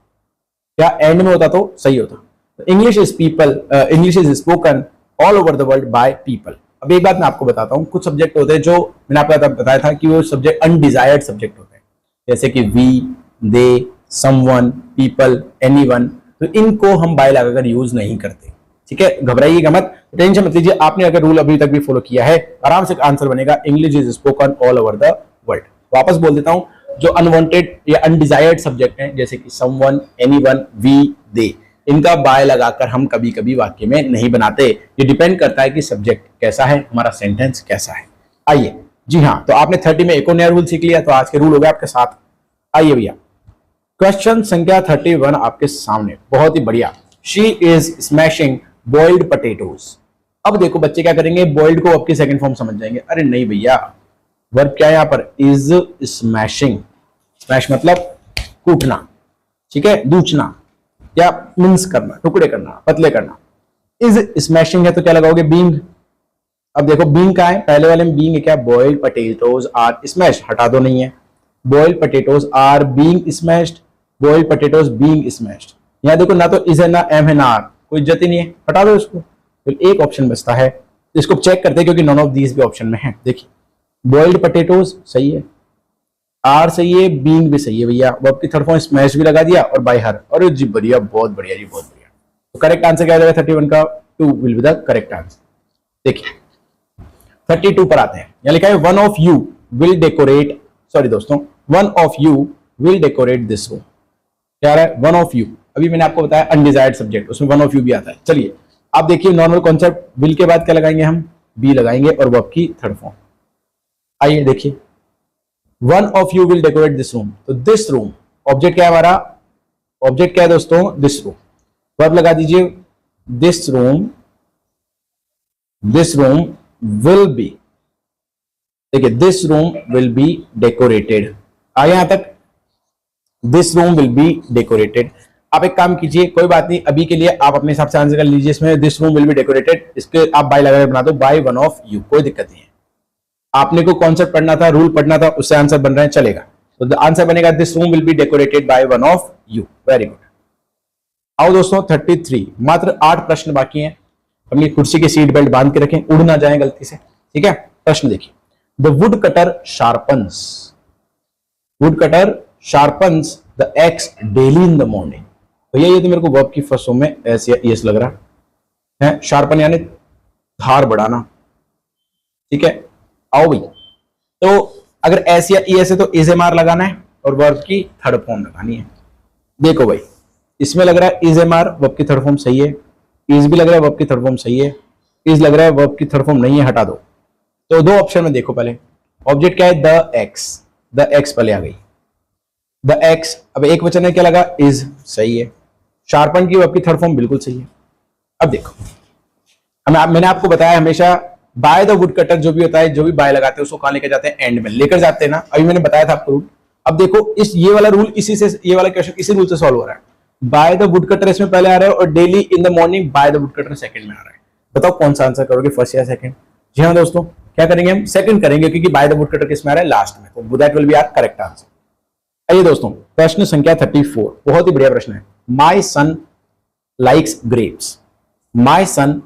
क्या एंड में होता तो सही होता। English is people, English is spoken all over the world by people. अब एक बात मैं आपको बताता हूं, कुछ सब्जेक्ट होते हैं जो मैंने आपको बताया था कि वो सब्जेक्ट अनडिजायर्ड सब्जेक्ट होते हैं, जैसे कि we, they, someone, people, anyone, तो इनको हम बाय लगाकर यूज नहीं करते। ठीक है, घबराइएगा मत, टेंशन मत लीजिए, आपने अगर रूल अभी तक भी फॉलो किया है आराम से आंसर बनेगा, English is spoken all over the world. वापस बोल देता हूं, जो अनवांटेड या अनडिजायर्ड सब्जेक्ट हैं जैसे कि समवन, एनीवन, वी, दे, इनका बाय लगाकर हम कभी कभी वाक्य में नहीं बनाते। ये डिपेंड करता है कि सब्जेक्ट कैसा है, हमारा सेंटेंस कैसा है। आइए जी हाँ, तो आपने 30 में एक और नया रूल सीख लिया, तो आज के रूल हो गए आपके साथ। आइए भैया क्वेश्चन संख्या 31 आपके सामने, बहुत ही बढ़िया। She is smashing boiled potatoes. अब देखो बच्चे क्या करेंगे, बॉइल्ड को अब की सेकंड फॉर्म समझ जाएंगे। अरे नहीं भैया, वर्ब क्या है यहां पर, इज स्मैशिंग। स्मैश मतलब कूटना, ठीक है, दूचना या मिन्स करना, टुकड़े करना, पतले करना। इज स्मैशिंग है तो क्या लगाओगे, बीइंग। अब देखो बीइंग का है, पहले वाले में बीइंग है क्या, बॉइल्ड पोटैटोज आर स्मैश, हटा दो, नहीं है, boiled potatoes are being smashed, boiled potatoes being smashed. यहां देखो ना तो इज है ना एम है ना आर, कोई इज्जत ही नहीं है, हटा दो इसको। तो एक ऑप्शन बचता है, इसको चेक करते हैं क्योंकि नॉन ऑफ दीज भी ऑप्शन में है। देखिए बॉइल्ड पोटैटोज सही है, आर सही है, बीइंग भी सही है भैया, वर्ब की थर्ड फॉर्म स्मैश भी लगा दिया, और बाय हर। और जी बढ़िया, बहुत बढ़िया जी, बहुत बढ़िया। तो करेक्ट आंसर क्या जाएगा 31 का, 2 will be the correct answer. देखिए 32 पर आते हैं, यहां लिखा है one of you will decorate, sorry दोस्तों, one of you will decorate this room. क्या रहा है, वन ऑफ यू। अभी मैंने आपको बताया अनडिजायर्ड सब्जेक्ट, उसमें वन ऑफ यू भी आता है। चलिए आप देखिए नॉर्मल कॉन्सेप्ट, विल के बाद क्या लगाएंगे हम, बी लगाएंगे और वर्ब की थर्ड फॉर्म। आइए देखिए, one of you will decorate this room, तो दिस रूम ऑब्जेक्ट क्या है हमारा, ऑब्जेक्ट क्या है दोस्तों, दिस रूम। वर्ब लगा दीजिए, दिस रूम विल बी, देखिए this room will be decorated. आगे यहां तक, this room will be decorated. आप एक काम कीजिए, कोई बात नहीं, अभी के लिए आप अपने हिसाब से आंसर कर लीजिए। इसमें this room will be decorated, इसके आप बाय लगा बना दो, बाय वन ऑफ यू, कोई दिक्कत नहीं है। आपने को कॉन्सेप्ट पढ़ना था, रूल पढ़ना था, उससे आंसर बन रहे हैं, चलेगा। तो द आंसर बनेगा this room will be decorated by one of you. Very good. आओ दोस्तों 33, मात्र 8 प्रश्न बाकी हैं। अपनी कुर्सी की सीट बेल्ट बांध के रखें, उड़ ना जाए गलती से, ठीक है। प्रश्न देखिए, the wood cutter sharpens the x daily in the morning. भैया ये तो मेरे को वर्ब की फर्स्ट फॉर्म में एस या ईएस लग रहा है। शार्पन यानी धार बढ़ाना, ठीक है। आओ भाई, तो अगर एस या ईएस है तो इज एम आर लगाना है और वर्ब की थर्ड फॉर्म लगानी है। देखो भाई, इसमें लग रहा है इज एम आर, वर्ब की थर्ड फॉर्म सही है। इज भी लग रहा है वर्ब की थर्ड फॉर्म सही है। इज लग रहा है वर्ब की थर्ड फॉर्म नहीं है, हटा दो। तो दो ऑप्शन में देखो, पहले ऑब्जेक्ट क्या है, द एक्स पहले आ गई, द एक्स। अब एक वचन है, क्या लगा, इज, सही है। शार्पन की वर्ब की थर्ड फॉर्म बिल्कुल सही है। अब देखो, मैंने आपको बताया हमेशा बाय द वुड कटर जो भी होता है, जो भी बाय लगाते हैं उसको कहां लेकर जाते हैं, एंड में लेकर जाते हैं ना। अभी मैंने बताया था आपको रूल। अब देखो इस ये वाला रूल इसी से, ये वाला क्वेश्चन इसी रूल से सॉल्व हो रहा है। बाय द वुड कटर इसमें पहले आ रहा है और daily in the morning by the wood cutter second में आ रहा है। बताओ कौन सा आंसर करोगे, फर्स्ट या सेकंड? जी हाँ दोस्तों, क्या करेंगे हम, सेकंड करेंगे, क्योंकि बाय द वुड कटर किसमें आ रहा है, लास्ट में। तो that will be our correct answer. आइए दोस्तों, प्रश्न संख्या 34, बहुत ही बढ़िया प्रश्न है। My son likes grapes, my son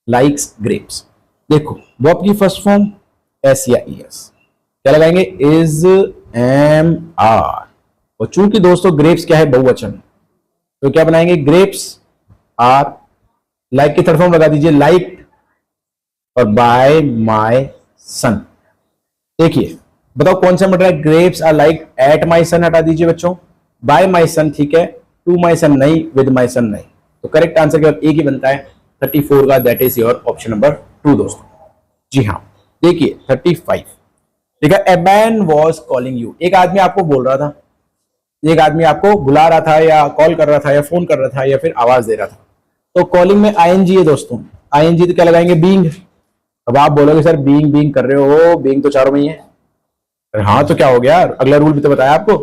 likes grapes. देखो वर्ब की फर्स्ट फॉर्म एस या ईएस, क्या लगाएंगे, इज एम आर। और चूंकि दोस्तों ग्रेप्स क्या है, बहुवचन, तो क्या बनाएंगे, ग्रेप्स आर। लाइक की थर्ड फॉर्म लगा दीजिए, लाइक, और बाय माय सन। देखिए बताओ कौन सा मिल रहा है, grapes are like ate my son हटा दीजिए बच्चों, बाय माय सन ठीक है, टू माय सन नहीं, विद माय सन नहीं। तो करेक्ट आंसर केवल एक ही बनता है 34 का, that is your option number 2 दोस्तों। जी हाँ, देखिए 35, ठीक है। A man was calling you, एक आदमी आपको बोल रहा था, एक आदमी आपको बुला रहा था या कॉल कर रहा था या फोन कर रहा था या फिर आवाज दे रहा था। तो कॉलिंग में आईएनजी है दोस्तों, आईएनजी तो क्या लगाएंगे, बीइंग। अब आप बोलोगे सर बीइंग बीइंग कर रहे हो, बीइंग तो चारों में ही है। हाँ तो क्या हो गया, अगला रूल भी तो बताया आपको,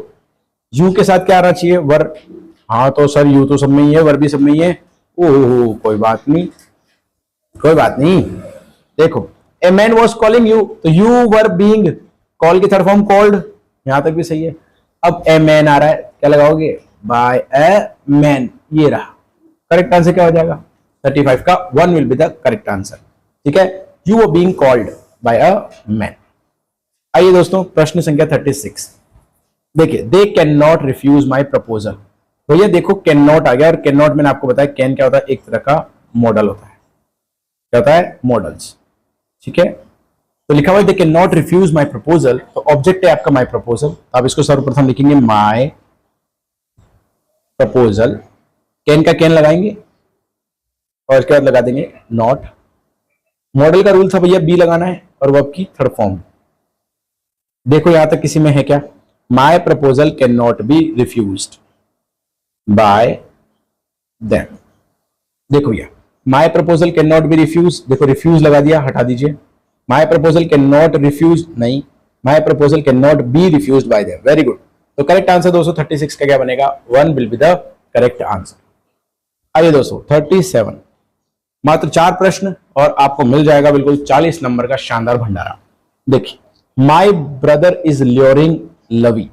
यू के साथ क्या आना चाहिए, वर। हाँ तो सर यू तो सब में ही है, वर भी सब में ही है। ओहो कोई बात नहीं, कोई बात नहीं। देखो a man was calling you, तो यू वर बीइंग, कॉल की थर्ड फॉर्म कॉल्ड, यहां तक भी सही है। अब ए मैन आ रहा है, क्या लगाओगे, बाय ए मैन, ये रहा। करेक्ट आंसर क्या हो जाएगा, 35 का 1 will be the correct answer, ठीक है। You were being called by a man. आइए दोस्तों प्रश्न संख्या 36, देखिए, they can not refuse my proposal. भैया देखो कैन नॉट आ गया, और कैन नॉट मैंने आपको बताया कैन क्या होता है, एक तरह का मॉडल होता है, क्या होता है, मॉडल्स, ठीक है। तो लिखा हुआ है they can not refuse my proposal, तो ऑब्जेक्ट है आपका माई प्रपोजल। आप इसको सर्वप्रथम लिखेंगे माई प्रपोजल, कैन का कैन लगाएंगे और इसके बाद लगा देंगे नॉट। मॉडल का रूल था भैया बी लगाना है और वर्ब की थर्ड फॉर्म। देखो यहां तक किसी में है क्या, my proposal can not be refused by them. देखो भैया my proposal can not be refuse, देखो रिफ्यूज लगा दिया, हटा दीजिए। My proposal can not refuse नहीं, my proposal can not be refuse by them. Very good. तो करेक्ट आंसर दोस्तों 36 का क्या बनेगा, 1 will be the correct answer. आइए दोस्तों 37, मात्र 4 प्रश्न और आपको मिल जाएगा बिल्कुल 40 नंबर का शानदार भंडारा। देखिए, my brother is luring Lavi.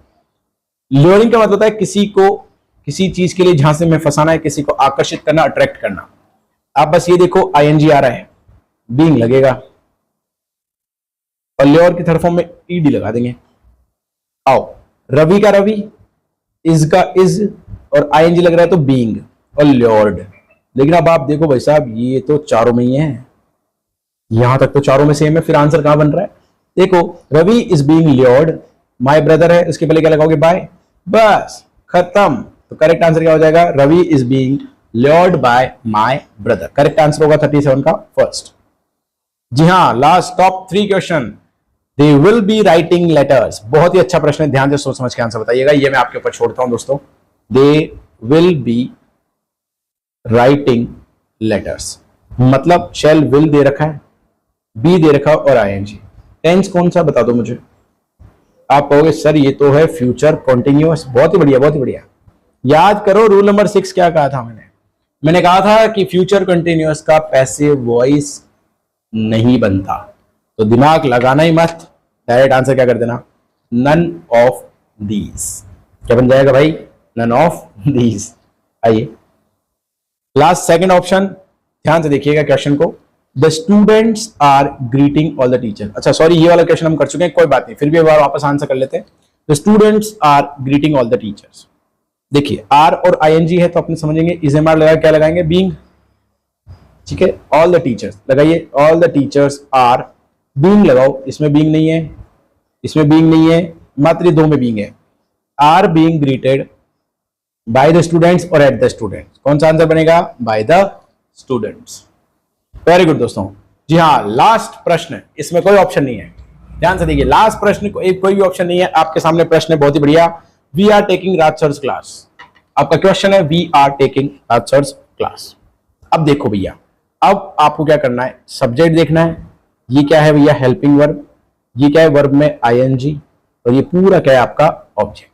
Luring का मतलब होता है किसी को किसी चीज के लिए झांसे में फंसाना है, किसी को आकर्षित करना, अट्रैक्ट करना। आप बस ये देखो आईएनजी आ रहा है, बीइंग लगेगा और ल्योर की थर्ड फॉर्म में ईडी लगा देंगे। आओ, रवि का रवि, इज का इज और आईएनजी लग रहा है तो बीइंग और ल्योर्ड। लेकिन अब आप देखो भाई साहब ये तो चारों में ही है, यहां तक तो चारों में सेम है, फिर आंसर कहां बन रहा है। देखो Ravi is being lured, my brother है, उसके पहले क्या लगाओगे, बाय, बस खत्म। तो करेक्ट आंसर क्या हो जाएगा, Ravi is being lured by my brother. Correct answer होगा 37 का फर्स्ट। जी हाँ, last top 3 question, they will be writing letters. बहुत ही अच्छा प्रश्न है, ध्यान से सोच समझ के आंसर बताइएगा, ये मैं आपके ऊपर छोड़ता हूं दोस्तों। दे विल बी राइटिंग लेटर्स मतलब शेल विल दे रखा है, बी दे रखा और आईएनजी। टेंस कौन सा बता दो मुझे। आप कहोगे सर ये तो है फ्यूचर कॉन्टिन्यूअस। बहुत ही बढ़िया, बहुत ही बढ़िया। याद करो रूल नंबर 6 क्या कहा था मैंने कहा था कि फ्यूचर कंटिन्यूअस का पैसिव वॉइस नहीं बनता। तो दिमाग लगाना ही मत, डायरेक्ट आंसर क्या कर देना, नन ऑफ दीज। क्या बन जाएगा भाई? None of these. आइए लास्ट सेकंड ऑप्शन, ध्यान से देखिएगा क्वेश्चन को। The students are greeting all the teacher. अच्छा सॉरी, ये वाला क्वेश्चन हम कर चुके हैं, कोई बात नहीं, फिर भी एक बार वापस आंसर कर लेते हैं। The students are greeting all the teachers. देखिए आर और आईएनजी है तो अपने समझेंगे इज एम आर लगा, क्या लगाएंगे? बीइंग। ठीक है, ऑल द टीचर्स लगाइए, all the teachers are being लगाओ, इसमें बीइंग नहीं है, इसमें बीइंग नहीं है, मात्र दो में बीइंग है। Are being greeted by the students और एट द स्टूडेंट्स। कौन सा आंसर बनेगा? By the students. Very good दोस्तों। जी हाँ, लास्ट प्रश्न, इसमें कोई ऑप्शन नहीं है, ध्यान से देखिए, लास्ट प्रश्न कोई भी ऑप्शन नहीं है, आपके सामने प्रश्न है बहुत ही बढ़िया। We are taking Raj sir's class, आपका क्वेश्चन है we are taking Raj sir's class. अब देखो भैया, अब आपको क्या करना है? सब्जेक्ट देखना है, ये क्या है भैया? Helping verb. ये क्या है? वर्ब में आईएनजी, और ये पूरा क्या है? आपका ऑब्जेक्ट।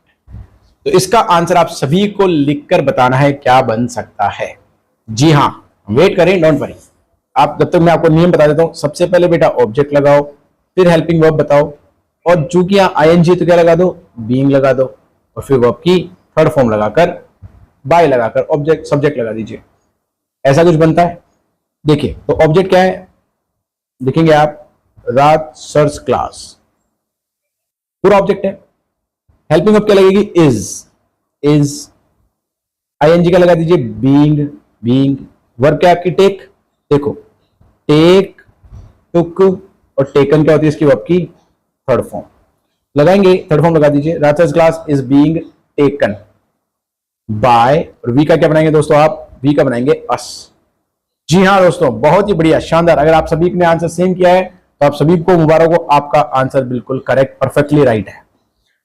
तो इसका आंसर आप सभी को लिखकर बताना है क्या बन सकता है। जी हाँ, वेट करें, डोंट वरी। आप जब तक मैं आपको नियम बता देता हूं। सबसे पहले बेटा ऑब्जेक्ट लगाओ, फिर हेल्पिंग वर्ब बताओ, और चूंकि यहां आईएनजी तो क्या लगा दो? बीइंग लगा दो, और फिर वर्ब की थर्ड फॉर्म लगाकर बाय लगाकर ऑब्जेक्ट सब्जेक्ट लगा दीजिए। ऐसा कुछ बनता है। देखिए तो ऑब्जेक्ट क्या है देखेंगे आप? राज सर्स क्लास, पूरा ऑब्जेक्ट है। हेल्पिंग वर्ब क्या लगेगी? इज आईएनजी का लगा दीजिए? बीइंग। वर्ब क्या आपकी? टेक। देखो टेक, टुक और टेकन क्या होती है इसकी? वर्ब की थर्ड फॉर्म लगाएंगे, थर्ड फॉर्म लगा दीजिए। Raj sir's class is being taken by, और वी का क्या बनाएंगे दोस्तों आप? वी का बनाएंगे अस। जी हाँ दोस्तों, बहुत ही बढ़िया, शानदार। अगर आप सभी ने आंसर सेम किया है तो आप सभी को मुबारक हो, आपका आंसर बिल्कुल करेक्ट, परफेक्टली राइट है।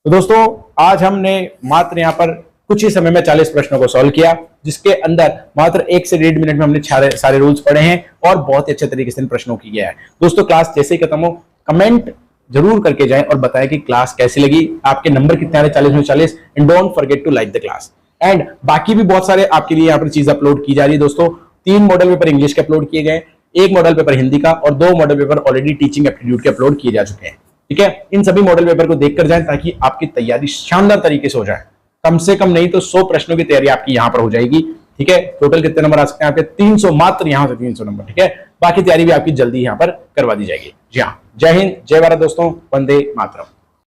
तो दोस्तों आज हमने मात्र यहाँ पर कुछ ही समय में 40 प्रश्नों को सॉल्व किया, जिसके अंदर मात्र 1 से 1.5 मिनट में हमने सारे रूल्स पढ़े हैं और बहुत ही अच्छे तरीके से इन प्रश्नों की गया है। दोस्तों क्लास जैसे ही खत्म हो कमेंट जरूर करके जाएं और बताएं कि क्लास कैसी लगी, आपके नंबर कितने आ रहे 40 में 40, and don't forget to like the class. And बाकी भी बहुत सारे आपके लिए यहाँ पर चीज अपलोड की जा रही है दोस्तों। 3 मॉडल पेपर इंग्लिश के अपलोड किए गए, 1 मॉडल पेपर हिंदी का, और 2 model paper already teaching aptitude के अपलोड किए जा चुके हैं। ठीक है, इन सभी मॉडल पेपर को देखकर जाएं ताकि आपकी तैयारी शानदार तरीके से हो जाए। कम से कम नहीं तो 100 प्रश्नों की तैयारी आपकी यहां पर हो जाएगी। ठीक है, टोटल कितने नंबर आ सकते हैं आपके? 300, मात्र यहां से 300 नंबर। ठीक है, बाकी तैयारी भी आपकी जल्दी यहां पर करवा दी जाएगी। जी हाँ, जय हिंद, जय भारत दोस्तों, वंदे मातरम।